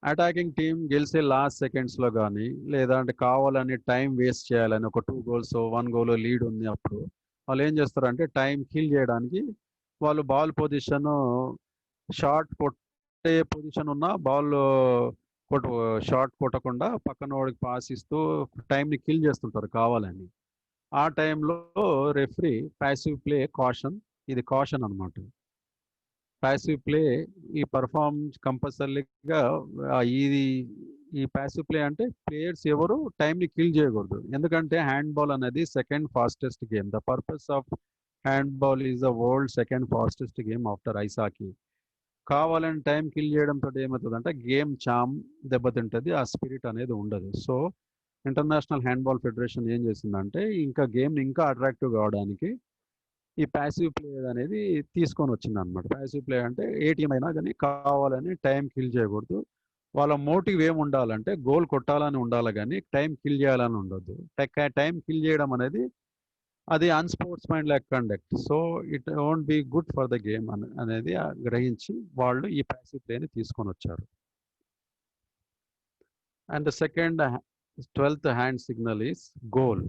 attacking team గెలిచే last సెకండ్స్లో కానీ, లేదా అంటే కావాలని టైం వేస్ట్ చేయాలని, ఒక 2 goals 1 goal లీడ్ ఉంది, అప్పుడు వాళ్ళు ఏం చేస్తారంటే టైం కిల్ చేయడానికి వాళ్ళు బాల్ పొజిషన్, షార్ట్ కొట్టే పొజిషన్ ఉన్న బాల్ షార్ట్ కొట్టకుండా పక్కన వాడికి పాస్ ఇస్తూ టైంని కిల్ చేస్తుంటారు కావాలని. ఆ టైంలో రెఫరీ ప్యాసివ్ ప్లే కాషన్, ఇది కాషన్ అనమాట. ప్యాసివ్ ప్లే ఈ పర్ఫార్మ్ కంపల్సరీగా ఈ ప్యాసివ్ ప్లే అంటే ప్లేయర్స్ ఎవరు టైంని కిల్ చేయకూడదు. ఎందుకంటే హ్యాండ్బాల్ అనేది second fastest game. The purpose of handball is the world second fastest game after ice hockey. కావాలని టైం కిల్ చేయడంతో ఏమవుతుందంటే గేమ్ చామ్ దెబ్బతింటుంది, ఆ స్పిరిట్ అనేది ఉండదు. సో ఇంటర్నేషనల్ హ్యాండ్బాల్ ఫెడరేషన్ ఏం చేసిందంటే ఇంకా గేమ్ ఇంకా అట్రాక్టివ్ కావడానికి ఈ ప్యాసివ్ ప్లే అనేది తీసుకొని వచ్చింది అనమాట. ప్యాసివ్ ప్లే అంటే ఏ టీం అయినా కానీ కావాలని టైం కిల్ చేయకూడదు. వాళ్ళ మోటివ్ ఏమి ఉండాలంటే గోల్ కొట్టాలని ఉండాలి, కానీ టైం కిల్ చేయాలని ఉండదు. టైం కిల్ చేయడం అనేది అది unsportsmanlike conduct. So it won't be good for the game అనేది గ్రహించి వాళ్ళు ఈ ప్యాసివ్ ప్లేని తీసుకొని వచ్చారు. And the second 12th hand signal is goal.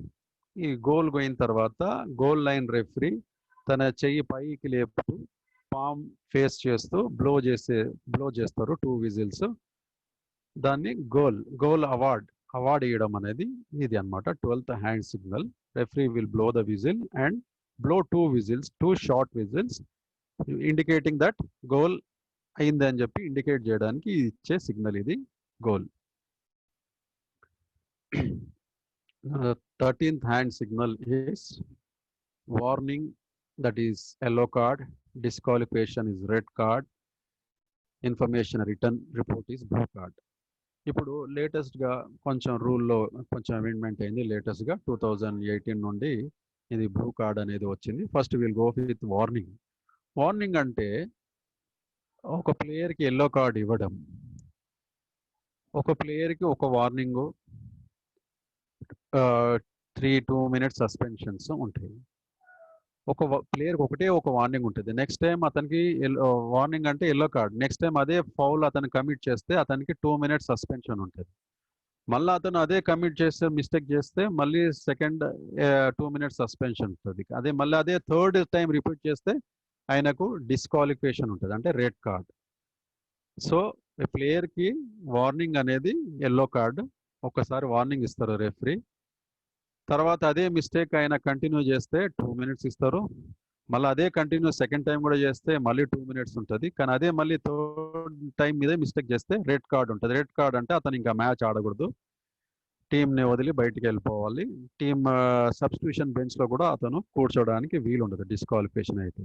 ఈ గోల్ పోయిన తర్వాత గోల్ లైన్ రెఫరీ తన చెయ్యి పైకి లేపుతూ పామ్ ఫేస్ చేస్తూ బ్లో చేస్తారు 2 whistles. దాన్ని గోల్ అవార్డ్ ఇవ్వడం అనేది ఇది అనమాట 12th hand signal. Referee will blow the whistle and blow 2 whistles, 2 short whistles, indicating that goal అయింది అని చెప్పి ఇండికేట్ చేయడానికి ఇచ్చే సిగ్నల్ ఇది goal. 13th hand signal is warning, that is yellow card, disqualification is red card, information written report is blue card. ఇప్పుడు లేటెస్ట్గా కొంచెం రూల్లో కొంచెం అమెండ్మెంట్ అయింది. లేటెస్ట్గా 2018 నుండి ఇది బ్లూ కార్డ్ అనేది వచ్చింది. First will go with warning. Warning అంటే ఒక ప్లేయర్కి ఎల్లో కార్డ్ ఇవ్వడం, ఒక ప్లేయర్కి ఒక వార్నింగ్, 2 minutes సస్పెన్షన్స్ ఉంటాయి. ఒక ప్లేయర్కి ఒకటే ఒక వార్నింగ్ ఉంటుంది. నెక్స్ట్ టైం అతనికి వార్నింగ్ అంటే ఎల్లో కార్డ్. నెక్స్ట్ టైం అదే ఫౌల్ అతను కమిట్ చేస్తే అతనికి 2 minutes సస్పెన్షన్ ఉంటుంది. మళ్ళీ అతను అదే కమిట్ చేస్తే మిస్టేక్ చేస్తే మళ్ళీ సెకండ్ 2 minutes సస్పెన్షన్ ఉంటుంది. అదే మళ్ళీ అదే థర్డ్ టైం రిపీట్ చేస్తే ఆయనకు డిస్క్వాలిఫికేషన్ ఉంటుంది, అంటే రెడ్ కార్డ్. సో ప్లేయర్కి వార్నింగ్ అనేది ఎల్లో కార్డ్. ఒకసారి వార్నింగ్ ఇస్తారు రెఫరీ. తర్వాత అదే మిస్టేక్ ఆయన కంటిన్యూ చేస్తే 2 minutes ఇస్తారు. మళ్ళీ అదే కంటిన్యూ సెకండ్ టైం కూడా చేస్తే మళ్ళీ 2 minutes ఉంటుంది. కానీ అదే మళ్ళీ థర్డ్ టైం మీదే మిస్టేక్ చేస్తే రెడ్ కార్డ్ ఉంటుంది. రెడ్ కార్డ్ అంటే అతను ఇంకా మ్యాచ్ ఆడకూడదు, టీంని వదిలి బయటికి వెళ్ళిపోవాలి. టీమ్ సబ్స్టిట్యూషన్ బెంచ్లో కూడా అతను కూర్చోడానికి వీలు ఉండదు డిస్క్వాలిఫికేషన్ అయితే.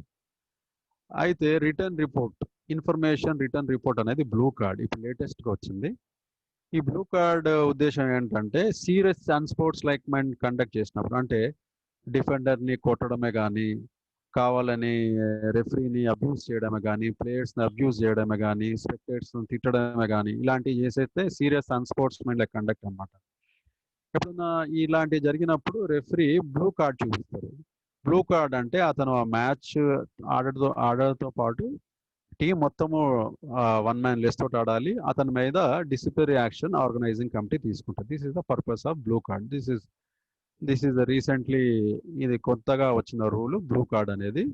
అయితే return report, information return report అనేది బ్లూ కార్డ్ ఇప్పుడు లేటెస్ట్గా వచ్చింది. ఈ బ్లూ కార్డ్ ఉద్దేశం ఏంటంటే సీరియస్ అన్స్పోర్ట్స్లైక్మెంట్ కండక్ట్ చేసినప్పుడు, అంటే డిఫెండర్ని కొట్టడమే కానీ, కావాలని రెఫరీని అబ్యూస్ చేయడమే కానీ, ప్లేయర్స్ని అబ్యూస్ చేయడమే కానీ, స్పెక్టేటర్స్ని తిట్టడమే కానీ, ఇలాంటివి చేసేస్తే సీరియస్ అన్స్పోర్ట్స్మెంట్ కండక్ట్ అన్నమాట. ఎప్పుడన్నా ఇలాంటివి జరిగినప్పుడు రెఫరీ బ్లూ కార్డ్ చూపిస్తారు. బ్లూ కార్డ్ అంటే అతను ఆ మ్యాచ్ ఆడడంతో పాటు టీం మొత్తము 1 man less తోటి ఆడాలి. అతని మీద డిసిప్లినరీ యాక్షన్ ఆర్గనైజింగ్ కమిటీ తీసుకుంటుంది. This is the purpose of blue card. This is recently ఇది కొత్తగా వచ్చిన రూల్ బ్లూ కార్డ్ అనేది.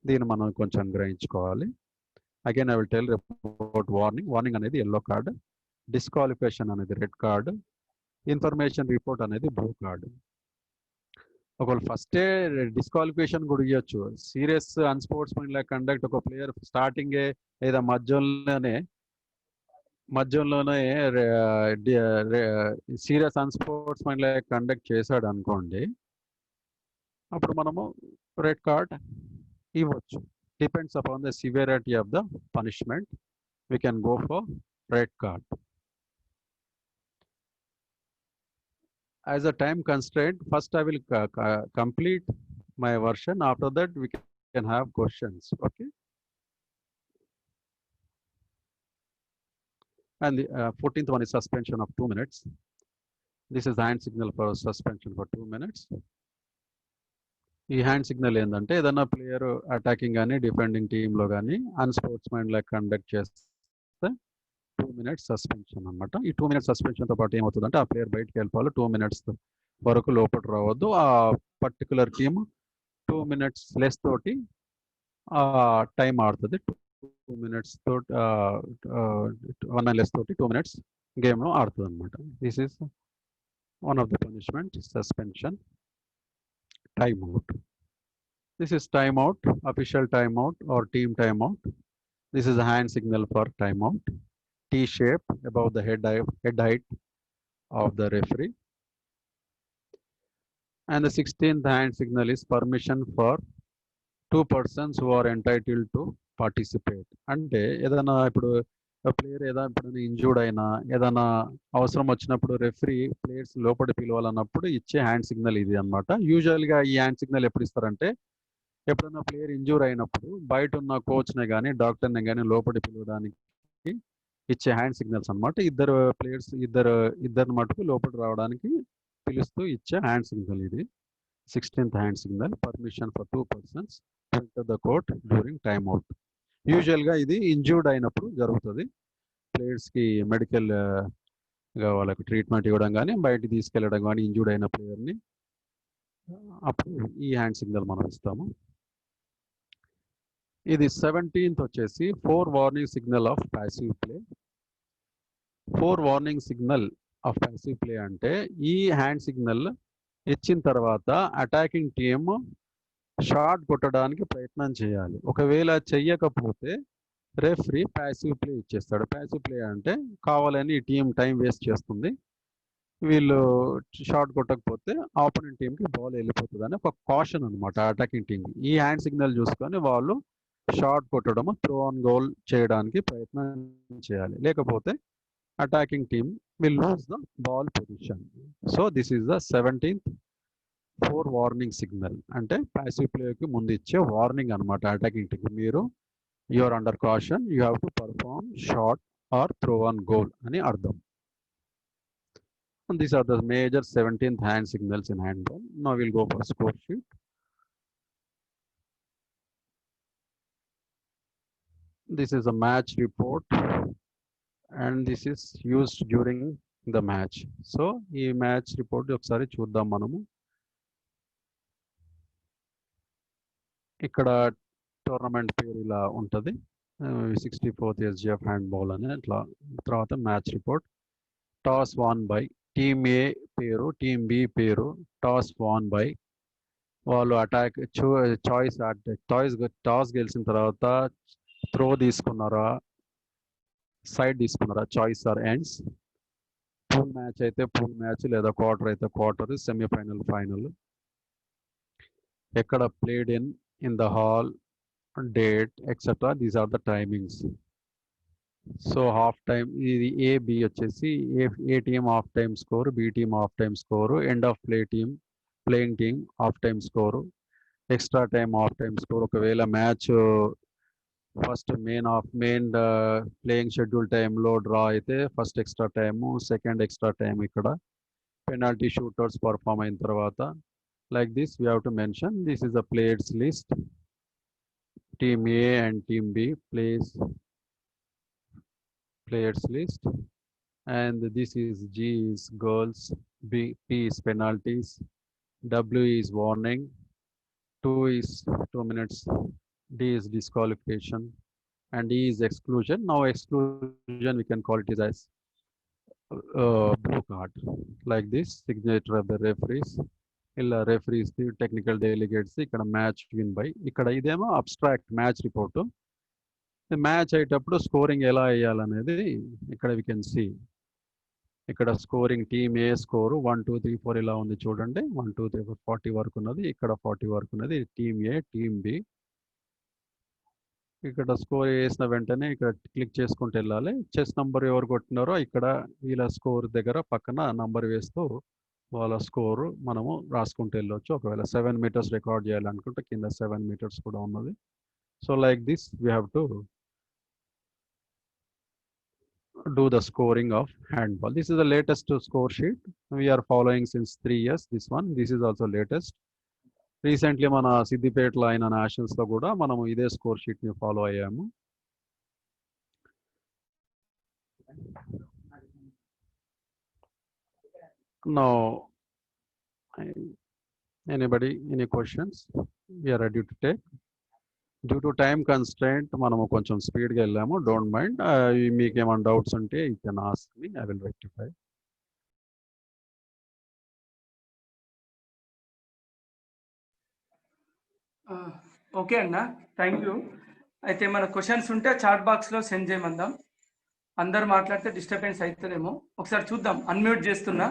దీన్ని మనం కొంచెం గ్రహించుకోవాలి. Again I will tell about warning. Warning అనేది ఎల్లో కార్డ్, డిస్క్వాలిఫికేషన్ అనేది రెడ్ కార్డ్, ఇన్ఫర్మేషన్ రిపోర్ట్ అనేది బ్లూ కార్డ్. ఒకవేళ ఫస్టే డిస్క్వాలిఫికేషన్ కూడా ఇవ్వచ్చు. సీరియస్ అన్స్పోర్ట్స్మెన్ కండక్ట్ ఒక ప్లేయర్ స్టార్టింగే లేదా మధ్యలోనే సీరియస్ అన్స్పోర్ట్స్మెన్ కండక్ట్ చేశాడు అనుకోండి, అప్పుడు మనము రెడ్ కార్డ్ ఇవ్వచ్చు. Depends upon the severity of the punishment, we can go for red card. As a time constraint, first I will complete my version. After that, we can have questions. Okay. And the 14th one is suspension of 2 minutes. This is the hand signal for suspension for 2 minutes. ఈ hand signal ఏంటంటే ఏదైనా player attacking కానీ defending టీంలో కానీ అన్స్పోర్ట్స్మెన్ conduct చేస్తే 2 minutes suspension అనమాట. ఈ 2 minutes సస్పెన్షన్తో పాటు ఏమవుతుందంటే ఆ ప్లేయర్ బయటకు వెళ్ళిపోవాలి, 2 minutes వరకు లోపల రావద్దు. ఆ పర్టికులర్ టీమ్ 2 minutes లెస్ తోటి టైం ఆడుతుంది. 2 minutes తోటి 1 man లెస్ తోటి 2 minutes గేమ్లో ఆడుతుంది అనమాట. This is one of the punishment, suspension. Time out. This is time out, official time out or team time out. This is hand signal for time out. T shape above the head height of the referee. And the 16th hand signal is permission for 2 persons who are entitled to participate. అంటే ఏదైనా ఇప్పుడు player ఎప్పుడైనా injured అయినా ఏదైనా అవసరం వచ్చినప్పుడు referee players లోపలి పిలవాలన్నప్పుడు ఇచ్చే హ్యాండ్ సిగ్నల్ ఇది అనమాట. యూజువల్గా ఈ హ్యాండ్ సిగ్నల్ ఎప్పుడు ఇస్తారంటే ఎప్పుడైనా ప్లేయర్ ఇంజూర్ అయినప్పుడు బయట ఉన్న కోచ్ని కానీ డాక్టర్ని కానీ లోపలి పిలవడానికి ఇచ్చే హ్యాండ్ సిగ్నల్స్ అనమాట. ఇద్దరు ప్లేయర్స్ ఇద్దరు మటుకు లోపల రావడానికి పిలుస్తూ ఇచ్చే హ్యాండ్ సిగ్నల్ ఇది. 16th hand signal, permission for 2 persons to enter the court during time out. యూజువల్గా ఇది ఇంజూర్డ్ అయినప్పుడు జరుగుతుంది. ప్లేయర్స్కి మెడికల్ వాళ్ళకి ట్రీట్మెంట్ ఇవ్వడం కానీ బయటికి తీసుకెళ్ళడం కానీ ఇంజూర్డ్ అయిన ప్లేయర్ని, అప్పుడు ఈ హ్యాండ్ సిగ్నల్ మనం ఇస్తాము. ఇది 17th వచ్చేసి 4 warning signal of passive play. 4 warning signal of passive play అంటే ఈ హ్యాండ్ సిగ్నల్ ఇచ్చిన తర్వాత అటాకింగ్ టీమ్ షాట్ కొట్టడానికి ప్రయత్నం చేయాలి. ఒకవేళ చెయ్యకపోతే రెఫరీ ప్యాసివ్ ప్లే ఇచ్చేస్తాడు. ప్యాసివ్ ప్లే అంటే కావాలని టీం టైం వేస్ట్ చేస్తుంది, వీళ్ళు షాట్ కొట్టకపోతే ఆపోనెంట్ టీంకి బాల్ వెళ్ళిపోతుంది అని ఒక కాషన్ అనమాట అటాకింగ్ టీం. ఈ హ్యాండ్ సిగ్నల్ చూసుకొని వాళ్ళు షాట్ కొట్టడము, త్రో ఆన్ గోల్ చేయడానికి ప్రయత్నం చేయాలి. లేకపోతే attacking team will lose the ball position. So this is the 17th for warning signal అంటే ప్యాసివ్ ప్లేయర్కి ముందు ఇచ్చే వార్నింగ్ అనమాట అటాకింగ్ టీమ్. మీరు you're under caution, you have to perform shot or throw on goal అని అర్థం. And these are the major 17th hand signals in handball. Now we'll go for score sheet. This is a match report and this is used during the match. So ఈ match report ఒకసారి చూద్దాం మనము. ఇక్కడ tournament పేరు ఇలా ఉంటుంది, 64th SGF handball అని. అట్లా తర్వాత match report. Toss won by team A పేరు, టీమ్ బి పేరు. టాస్ వాన్ బై వాళ్ళు అటాక్ టాస్ గెలిచిన తర్వాత త్రో తీసుకున్నారా, సైడ్ తీసుకున్నారా, choice or ends. Pool match అయితే పూల్ మ్యాచ్, లేదా క్వార్టర్ అయితే క్వార్టర్, సెమీఫైనల్, ఫైనల్. ఎక్కడ played in the hall, date etcetera, these are the timings. So half time ఇది ఏ బి వచ్చేసి A team half time score, B team half time score, end of playing team half time score, extra time half time score. ఒకవేళ match first main playing schedule టైంలో draw అయితే first extra time, second extra time. ఇక్కడ penalty shooters perform అయిన తర్వాత like this we have to mention this is the players list. Team A and team B players list, and this is G is goals, P is penalties, W is warning, 2 is 2 minutes, D is disqualification, and E is exclusion. Now exclusion we can call it as blue card, like this. Signature of the referees, illa referees the technical delegates. ikkada match win by, ikkada idemo abstract match report. Match అయ్యేటప్పుడు scoring ఎలా వేయాలనేది ఇక్కడ we can see. ఇక్కడ scoring team ఏ score 1 2 3 4 ఇలా ఉంది చూడండి. 1 2 3 4 40 వరకు ఉన్నది, ఇక్కడ 40 వరకు ఉన్నది. టీమ్ ఏ, టీమ్ బి. ఇక్కడ స్కోర్ వేసిన వెంటనే ఇక్కడ క్లిక్ చేసుకుంటూ వెళ్ళాలి. చెస్ నంబర్ ఎవరు కొట్టినారో ఇక్కడ వీళ్ళ స్కోర్ దగ్గర పక్కన నంబర్ వేస్తూ వాళ్ళ స్కోరు మనము రాసుకుంటూ వెళ్ళొచ్చు. ఒకవేళ 7 meters రికార్డ్ చేయాలనుకుంటే కింద 7 meters కూడా ఉన్నది. So like this we have to do the scoring of handball. This is the latest score sheet we are following since 3 years. This is also latest. Recently మన సిద్దిపేటలో అయిన నేషనల్స్ లో కూడా మనము ఇదే స్కోర్ షీట్ ని ఫాలో అయ్యాము. Now anybody any questions? We are ready to take. Due to time constraint మనము కొంచెం స్పీడ్గా వెళ్ళాము. Don't mind. మీకు ఏమైనా డౌట్స్ ఉంటే you can ask me, I will rectify. Okay అన్న, థ్యాంక్ యూ. అయితే మన క్వశ్చన్స్ ఉంటే చాట్ బాక్స్లో సెండ్ చేయమందాం. అందరు మాట్లాడితే డిస్టర్బెన్స్ అవుతుందేమో. ఒకసారి చూద్దాం. అన్మ్యూట్ చేస్తున్నా.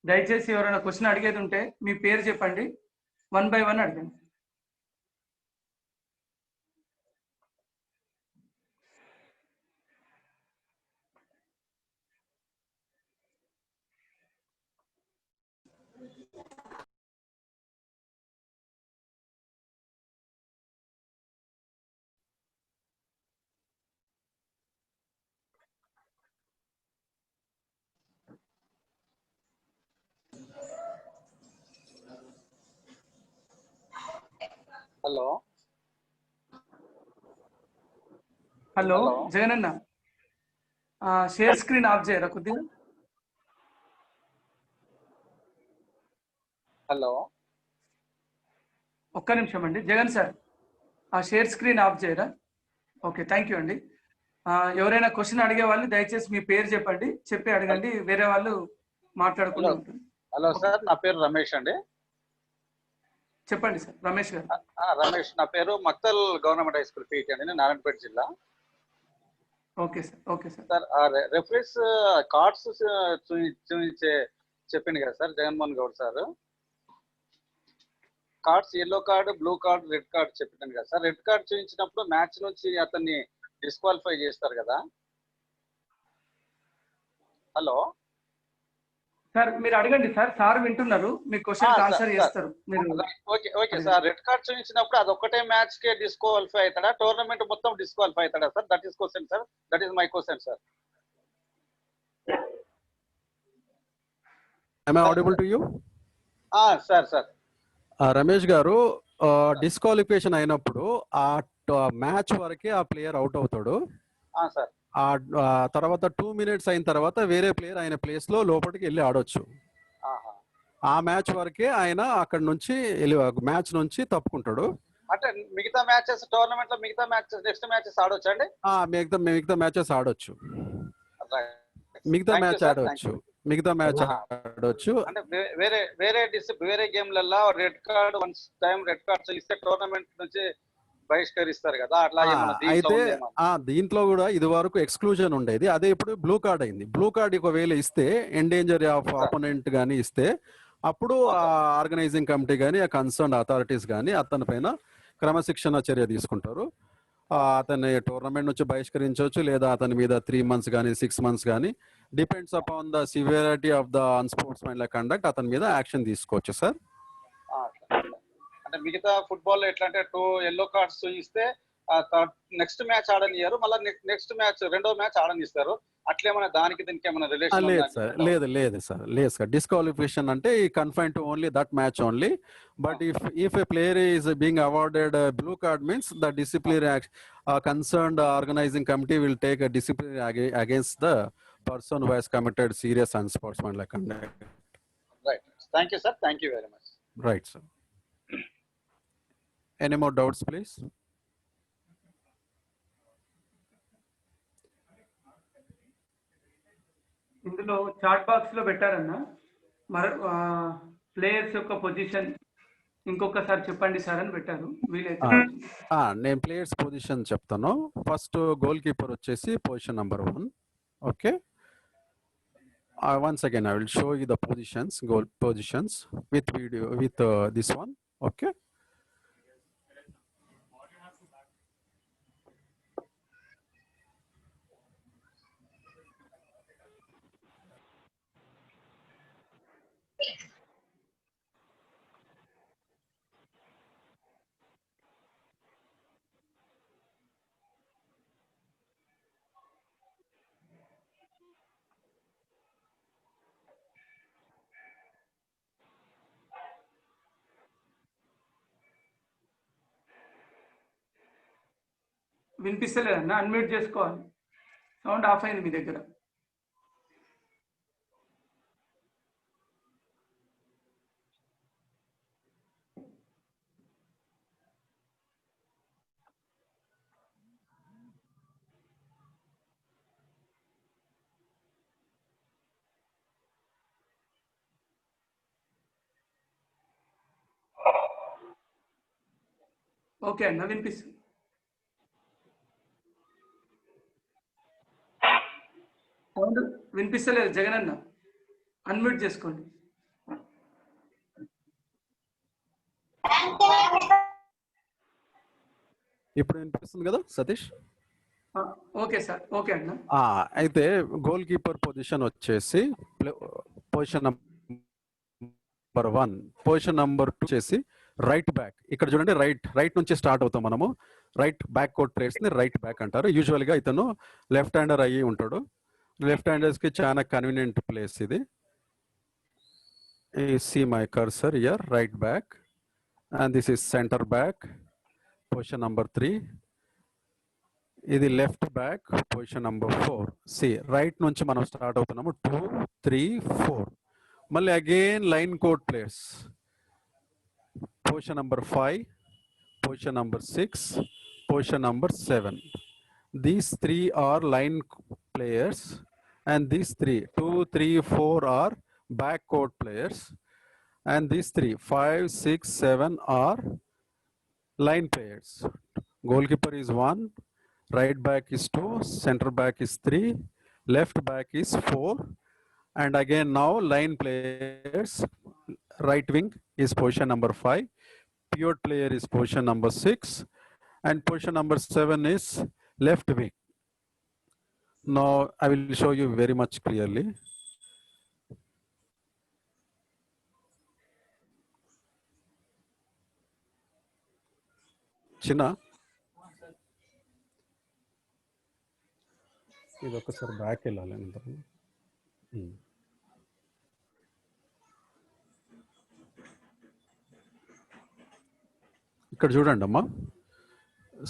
దయచేసి ఎవరైనా క్వశ్చన్ అడిగేది ఉంటే మీ పేరు చెప్పండి, 1 by 1 అడగండి. హలో హలో జగన్ అన్న, షేర్ స్క్రీన్ ఆఫ్ చేయరా కొద్దిగా. హలో ఒక్క నిమిషం అండి జగన్ సార్, ఆ షేర్ స్క్రీన్ ఆఫ్ చేయరా. ఓకే, థ్యాంక్ యూ అండి. ఎవరైనా క్వశ్చన్ అడిగే వాళ్ళు దయచేసి మీ పేరు చెప్పండి, చెప్పి అడగండి. వేరే వాళ్ళు మాట్లాడుకుంటూ ఉంటుంది. హలో సార్, నా పేరు రమేష్ అండి. చెప్పండి సార్. రమేష్ గారు. రమేష్, నా పేరు Maktal government high school PT అండి, నారాయణపేట జిల్లా. Okay sir. Okay sir. Sir reference cards చూపించే చెప్పింది కదా sir Jaganmohan Goud sir. Cards yellow card, blue card, red card చెప్పాను కదా సార్. రెడ్ కార్డ్ చూపించినప్పుడు మ్యాచ్ నుంచి అతన్ని డిస్క్వాలిఫై చేస్తారు కదా. హలో సార్ మీరు అడగండి సార్, సార్ వింటున్నారు, మీ క్వశ్చన్ ఆన్సర్ చేస్తారు మీరు. ఓకే సార్, రెడ్ కార్డ్ చూపించినప్పుడు అది ఒక్కటే మ్యాచ్ కే డిస్క్వాలిఫై అవుతాడా, టోర్నమెంట్ మొత్తం డిస్క్వాలిఫై అవుతాడా sir? That is question sir, that is my question sir. Am I audible to you? Sir Ramesh గారు, డిస్క్వాలిఫికేషన్ అయినప్పుడు ఆ మ్యాచ్ వరకే ఆ ప్లేయర్ అవుట్ అవుతాడు. సార్ ఆ తర్వాత 2 minutes అయిన తర్వాత వేరే ప్లేయర్ ఆయన ప్లేస్ లో లోపలికి వెళ్ళి ఆడొచ్చు. ఆ మ్యాచ్ వరకే ఆయన అక్కడ నుంచి మ్యాచ్ నుంచి తప్పుకుంటాడు. అంటే మిగతా మ్యాచెస్ టోర్నమెంట్ లో మిగతా మ్యాచెస్ నెక్స్ట్ మ్యాచెస్ ఆడొచ్చు అండి? మిగతా మ్యాచెస్ ఆడొచ్చు, మిగతా మ్యాచ్ ఆడొచ్చు. అంటే వేరే గేమ్లలో red card once time red cards ఇస్తే టోర్నమెంట్ నుంచి బహిష్కరిస్తారు కదా, అట్లా అయితే దీంట్లో కూడా ఇది వరకు ఎక్స్క్లూజన్ ఉండేది, అదే ఇప్పుడు బ్లూ కార్డ్ అయింది. బ్లూ కార్డ్ ఒకవేళ ఇస్తే ఎండేంజర్ ఆఫ్ ఆపోనెంట్ గానీ ఇస్తే అప్పుడు ఆ ఆర్గనైజింగ్ కమిటీ కానీ ఆ కన్సర్న్ అథారిటీస్ కానీ అతని పైన క్రమశిక్షణ చర్య తీసుకుంటారు. అతన్ని టోర్నమెంట్ నుంచి బహిష్కరించవచ్చు, లేదా అతని మీద 3 months కానీ 6 months కానీ, depends upon the severity of the unsportsmen like conduct, అతని మీద యాక్షన్ తీసుకోవచ్చు సార్. అంటే మిగతా ఫుట్బాల్ ఎట్లా అంటే 2 yellow కార్డ్స్ ఇస్తే నెక్స్ట్ మ్యాచ్ ఆడనియారు, మళ్ళీ నెక్స్ట్ మ్యాచ్ రెండో మ్యాచ్ ఆడనిస్తారు, అట్లేమన్నా దానికి దీనికి ఏమైనా రిలేషన్? లేదు సార్. డిస్క్వాలిఫికేషన్ అంటే confine to only that match only. But if a player is being awarded blue card means the disciplinary concerned organising committee will take a disciplinary against the person who has committed serious unsportsmanlike conduct. Right. Thank you, sir. Thank you very much. Right, sir. Any more doubts, please? ఇందులో chat box లో పెట్టారన్న, players యొక్క position ఇంకొకసారి చెప్పండి sir అని పెట్టారు. వీలైతే నేను players position చెప్తాను. ఫస్ట్ గోల్ కీపర్ వచ్చేసి position number 1. Okay, once again I will show you the goal positions with video with this one. Okay, వినిపిస్తలేదన్న, అన్మ్యూట్ చేసుకోవాలి, సౌండ్ ఆఫ్ అయింది మీ దగ్గర. ఓకే అన్న, వినిపిస్తుంది. సౌండ్ వినిపిస్తలేదు జగన్ అన్న, అన్మ్యూట్ చేసుకోండి. ఇప్పుడు వినిపిస్తుంది కదా సతీష్? ఓకే సార్, ఓకే అన్న. అయితే గోల్ కీపర్ పొజిషన్ వచ్చేసి పొజిషన్ నెంబర్ 1. పొజిషన్ నెంబర్ 2 వచ్చేసి రైట్ బ్యాక్. ఇక్కడ చూడండి, రైట్ నుంచి స్టార్ట్ అవుతాం మనము. రైట్ బ్యాక్ కోర్ట్ ప్లేయర్స్ ని రైట్ బ్యాక్ అంటారు. యూజువల్ గా ఇతను లెఫ్ట్ హ్యాండర్ అయ్యి ఉంటాడు. లెఫ్ట్ హ్యాండర్స్ కి చాలా కన్వీనియంట్ ప్లేస్ ఇది. See my cursor here, right back, and this is center back, position number 3. ఇది left back, position number 4. Right నుంచి మనం స్టార్ట్ అవుతున్నాము. 2, 3, 4. మళ్ళీ again line court players. Position number 5, position number 6, position number 7. These 3 are line players, and these 3, 2, 3, 4 are back court players, and these 3, 5, 6, 7 are line players. Goalkeeper is 1, right back is 2, center back is 3, left back is 4, and again now line players. Right wing is position number 5, pivot player is position number 6, and position number 7 is left wing. Now I will show you very much clearly. చిన్న ఇది ఒకసారి back వెళ్ళాలి అంటారు. ఇక్కడ చూడండి అమ్మా.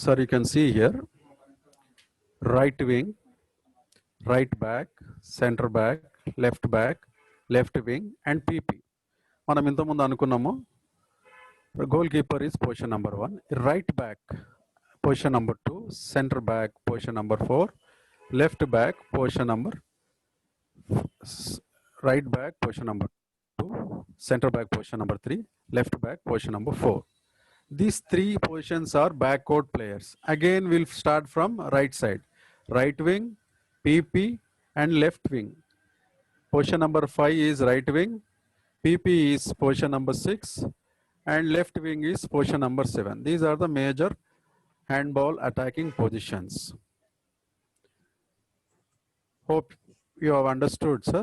Sir you can see here right wing, right back, centre back, left wing and PP. మనం ఇంతకుముందు అనుకున్నాము goal keeper is position number 1, right back position number 2, centre back position number 4, left back position number, right back position number 2, center back position number 3, left back position number 4. These 3 positions are backcourt players. Again we'll start from right side, right wing, PP and left wing. Position number 5 is right wing, PP is position number 6 and left wing is position number 7. These are the major handball attacking positions. Hope you have understood, sir.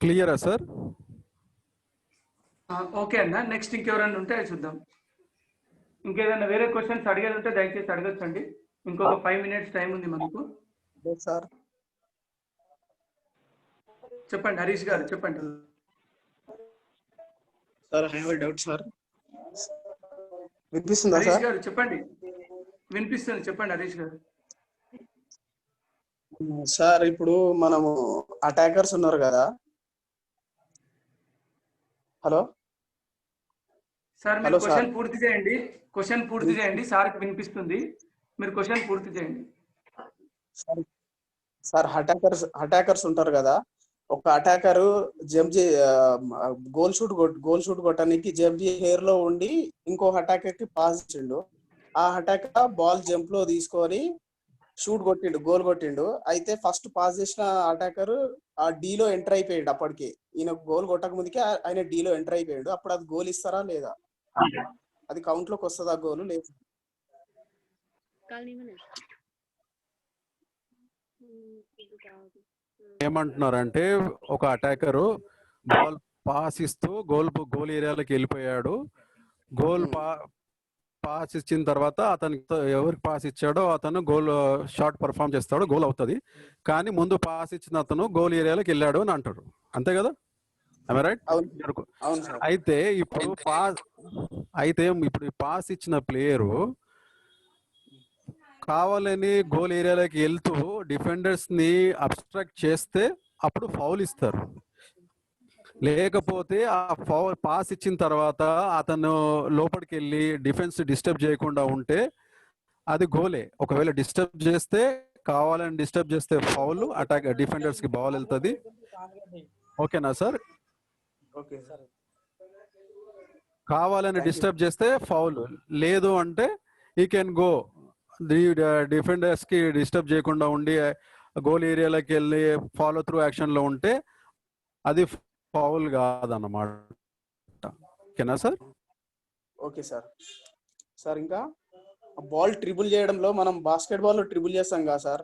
Clear, sir? Okay అన్న. Next ఇంకెవరైనా ఉంటే చూద్దాం. ఇంకేదైనా వేరే questions అడిగేది ఉంటే దయచేసి అడగచ్చండి. ఇంకొక 5 minutes టైం ఉంది మనకు. సార్ చెప్పండి హరీష్ గారు, చెప్పండి. Sir I have doubt sir. వినిపిస్తుందా హరీష్ సార్? గారు చెప్పండి. వినిపిస్తుంది, చెప్పండి హరీష్ గారు. సార్ ఇప్పుడు మనము అటాకర్స్ ఉన్నారు కదా. హలో సార్ మీరు క్వశ్చన్ పూర్తి చేయండి. క్వశ్చన్ పూర్తి చేయండి. సార్కి వినిపిస్తుంది. మీరు క్వశ్చన్ పూర్తి చేయండి. సార్ అటాకర్స్ ఉంటారు కదా. ఒక అటాకర్ జంప్ గోల్ షూట్ కొట్టడానికి జంప్ హెయిర్ లో ఉండి ఇంకో అటాకర్ కి పాస్ ఇచ్చిండు. ఆ అటాకర్ బాల్ జంప్ లో తీసుకొని గోల్ కొట్టిండు. అయితే ఫస్ట్ పాస్ చేసిన అటాకర్ ఆ డీలో ఎంటర్ అయిపోయాడు. అప్పటికి ఈయన గోల్ కొట్టక ముందుకే ఆయన డీలో ఎంటర్ అయిపోయాడు. అప్పుడు అది గోల్ ఇస్తారా లేదా? అది కౌంట్ లోకి వస్తుందా గోల్? లేదు. ఏమంటున్నారంటే ఒక అటాకరు బాల్ పాస్ ఇస్తూ గోల్ ఏరియాలోకి వెళ్ళిపోయాడు. గోల్ పాస్ ఇచ్చిన తర్వాత అతనికి ఎవరికి పాస్ ఇచ్చాడో అతను గోల్ షాట్ పర్ఫామ్ చేస్తాడు, గోల్ అవుతుంది. కానీ ముందు పాస్ ఇచ్చిన అతను గోల్ ఏరియాలోకి వెళ్ళాడు అని అంటారు. అంతే కదా? రైట్. అయితే ఇప్పుడు పాస్ ఇచ్చిన ప్లేయరు కావాలని గోల్ ఏరియాలోకి వెళ్తూ డిఫెండర్స్ ని అబ్స్ట్రాక్ట్ చేస్తే అప్పుడు ఫౌల్ ఇస్తారు. లేకపోతే ఆ ఫౌల్ పాస్ ఇచ్చిన తర్వాత అతను లోపలికి వెళ్ళి డిఫెన్స్ డిస్టర్బ్ చేయకుండా ఉంటే అది గోలే. ఒకవేళ కావాలని డిస్టర్బ్ చేస్తే ఫౌల్, అటాక్ డిఫెండర్స్ కి బాల్ వెళ్తుంది. ఓకేనా సార్? కావాలని డిస్టర్బ్ చేస్తే ఫౌల్, లేదు అంటే ఈ కెన్ గో. డిఫెండర్స్ కి డిస్టర్బ్ చేయకుండా ఉండి గోల్ ఏరియాలోకి వెళ్ళి ఫాలో త్రూ యాక్షన్ లో ఉంటే అది ఫౌల్ కాదన్నమాట. ఓకేనా సార్? Okay sir. సార్ ఇంకా బాల్ ట్రిబుల్ చేయడంలో మనం బాస్కెట్ బాల్ లో ట్రిబుల్ చేస్తాం కదా sir,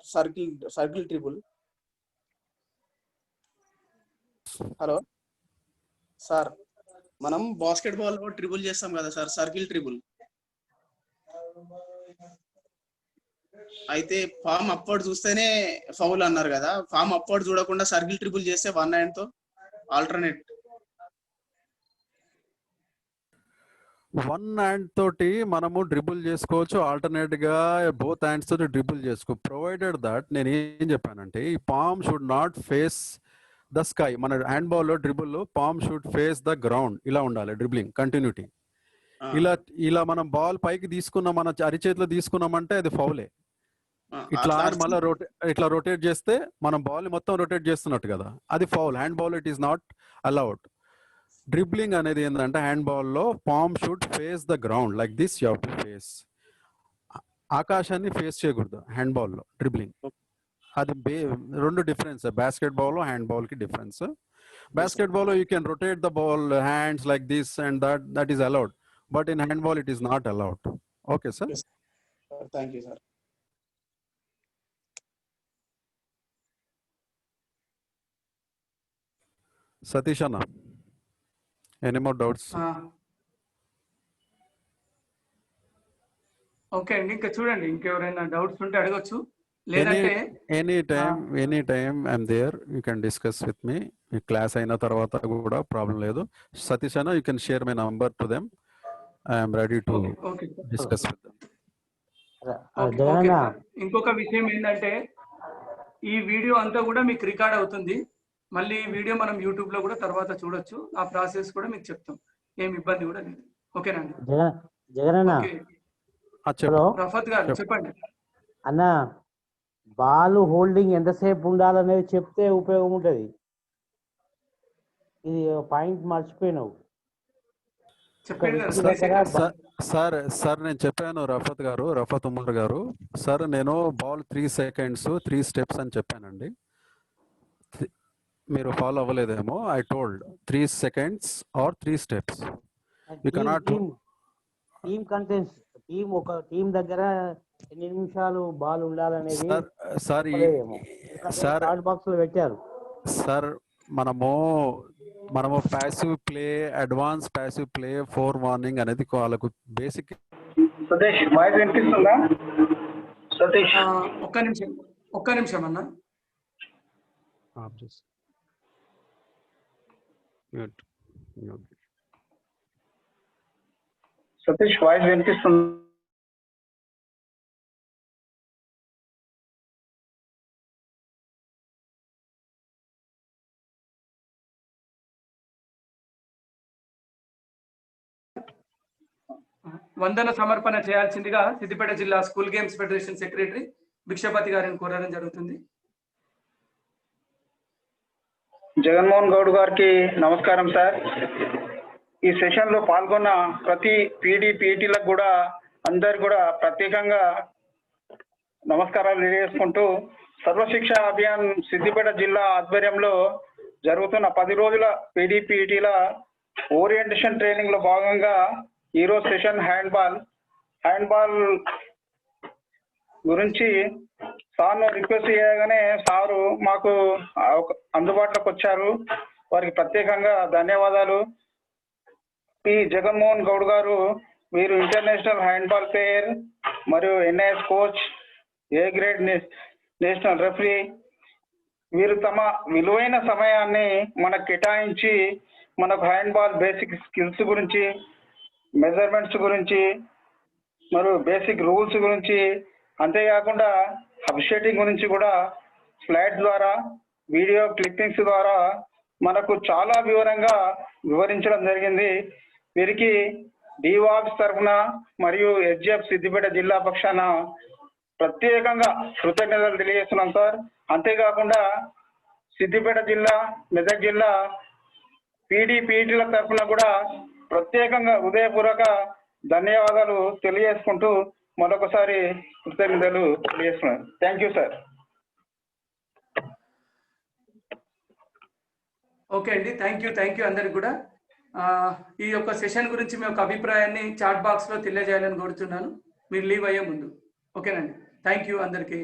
circle triple. Hello sir, మనం బాస్కెట్ బాల్ లో ట్రిబుల్ చేస్తాం కదా సార్, సర్కిల్ ట్రిబుల్. అయితే ఫామ్ అప్వర్డ్ చూస్తేనే ఫౌల్ అన్నారు కదా. ఫామ్ అప్వర్డ్ చూడకుండా సర్కిల్ ట్రిబుల్ చేస్తే 1 hand తో ఆల్టర్నేట్ 1 hand తోటి మనము డ్రిబుల్ చేసుకోవచ్చు. ఆల్టర్నేట్ గా బోత్ హ్యాండ్స్ తోటి డ్రిబుల్ చేసుకో, ప్రొవైడెడ్ దట్ నేను ఏం చెప్పానంటే ఈ palm should not face the sky. మన హ్యాండ్ బాల్ లో dribble palm should face the ground. ఇలా ఉండాలి డ్రిబ్లింగ్ కంటిన్యూటీ. ఇలా మనం బాల్ పైకి తీసుకున్నాం, మన అరిచేతిలో తీసుకున్నామంటే అది ఫౌలే. ఇట్లా మళ్ళీ ఇట్లా రొటేట్ చేస్తే మనం బాల్ మొత్తం రొటేట్ చేస్తున్నట్టు కదా, అది foul. Hand ball it is not allowed. Dribbling అనేది ఏంటంటే హ్యాండ్ బాల్ లో palm should face the ground like this. You have to face, ఆకాశాన్ని ఫేస్ చేయకూడదు హ్యాండ్ బాల్ లో డ్రిబ్లింగ్. అది రెండు డిఫరెన్స్ బాస్కెట్ బాల్ లో హ్యాండ్ బాల్ కి డిఫరెన్స్. బాస్కెట్ బాల్ లో you can rotate the ball hands like this and that is allowed, but in hand ball it is not allowed. Okay sir? Thank you sir. Satish అన్న, any more doubts? Okay అండి, ఇంకా చూడండి, ఇంకెవరైనా doubts ఉంటే అడగొచ్చు, లేదంటే any time I'm there, you can discuss with me. ఈ class అయిన తర్వాత కూడా ప్రాబ్లం లేదు. సతీష్ అన్న, you can share my number to them. I'm ready to discuss with them. ఇంకొక విషయం ఏంటంటే, ఈ వీడియో అంతా కూడా మీకు రికార్డ్ అవుతుంది. మళ్ళీ ఈ వీడియో మనం యూట్యూబ్ లో కూడా తర్వాత చూడొచ్చు. ఆ ప్రాసెస్ కూడా మీకు చెప్తాం, ఏం ఇబ్బంది కూడా లేదు. ఓకేనండి? రఫత్ గారు చెప్పండి అన్న. బాల్ హోల్డింగ్ ఎంతసేపు ఉండాలనేది చెప్తే ఉపయోగం ఉంటది. ఇది పాయింట్ మర్చిపోయినావు. సార్ నేను చెప్పాను రఫత్ ఉమర్ గారు, సార్ నేను బాల్ 3 seconds 3 steps అని చెప్పానండి. మీరు ఫాలో అవ్వలేదేమో. I told 3 seconds or 3 steps. You cannot team contents, ఒక టీం దగ్గర ఎన్ని నిమిషాలు బాల్ ఉండాలనేది చాట్ బాక్స్ లో పెట్టారు సార్. మనము passive play, advance passive play, 4 warning అనేది వాళ్ళకు బేసిక్. సతీష్ వాయిస్ వినిపిస్తుందా? సతీష్ ఒక్క నిమిషం అన్న. సతీష్ వాయిస్ వినిపిస్తుంది? వందన సమర్పణ చేయాల్సిందిగా సిద్దిపేట జిల్లా school games federation secretary Bhikshapathi గారిని కోరడం జరుగుతుంది. జగన్మోహన్ గౌడ్ గారికి నమస్కారం సార్. ఈ సెషన్ లో పాల్గొన్న ప్రతి పీటీలకు కూడా అందరు కూడా ప్రత్యేకంగా నమస్కారాలు తెలియజేసుకుంటూ, సర్వశిక్ష అభియాన్ సిద్దిపేట జిల్లా ఆధ్వర్యంలో జరుగుతున్న 10 రోజుల పీటీల ఓరియంటేషన్ ట్రైనింగ్ లో భాగంగా ఈరోజు సెషన్ హ్యాండ్బాల్ గురించి సార్ను రిక్వెస్ట్ చేయగానే సారు మాకు అందుబాటులోకి వచ్చారు. వారికి ప్రత్యేకంగా ధన్యవాదాలు. పి జగన్మోహన్ గౌడ్ గారు, వీరు ఇంటర్నేషనల్ హ్యాండ్బాల్ ప్లేయర్ మరియు NIS coach, A grade national referee. వీరు తమ విలువైన సమయాన్ని మనకు కేటాయించి మనకు హ్యాండ్బాల్ బేసిక్ స్కిల్స్ గురించి, మెజర్మెంట్స్ గురించి, మరియు బేసిక్ రూల్స్ గురించి, అంతేకాకుండా అప్షేటింగ్ గురించి కూడా స్లైడ్స్ ద్వారా, వీడియో క్లిప్పింగ్స్ ద్వారా మనకు చాలా వివరంగా వివరించడం జరిగింది. వీరికి డివాబ్స్ తరఫున మరియు ఎస్జిఎఫ్ సిద్దిపేట జిల్లా పక్షాన ప్రత్యేకంగా కృతజ్ఞతలు తెలియజేస్తున్నాం సార్. అంతేకాకుండా సిద్దిపేట జిల్లా, మెదక్ జిల్లా పీటీల తరఫున కూడా ప్రత్యేకంగా హృదయపూర్వక ధన్యవాదాలు తెలియజేసుకుంటూ మరొకసారి కృతజ్ఞతలు తెలియజేస్తున్నాను. Thank you sir. ఓకే అండి, థ్యాంక్ యూ అందరికి కూడా. ఈ యొక్క సెషన్ గురించి మీ యొక్క అభిప్రాయాన్ని చాట్ బాక్స్ లో తెలియజేయాలని కోరుతున్నాను, మీరు లీవ్ అయ్యే ముందు. ఓకేనండి, థ్యాంక్ యూ అందరికీ.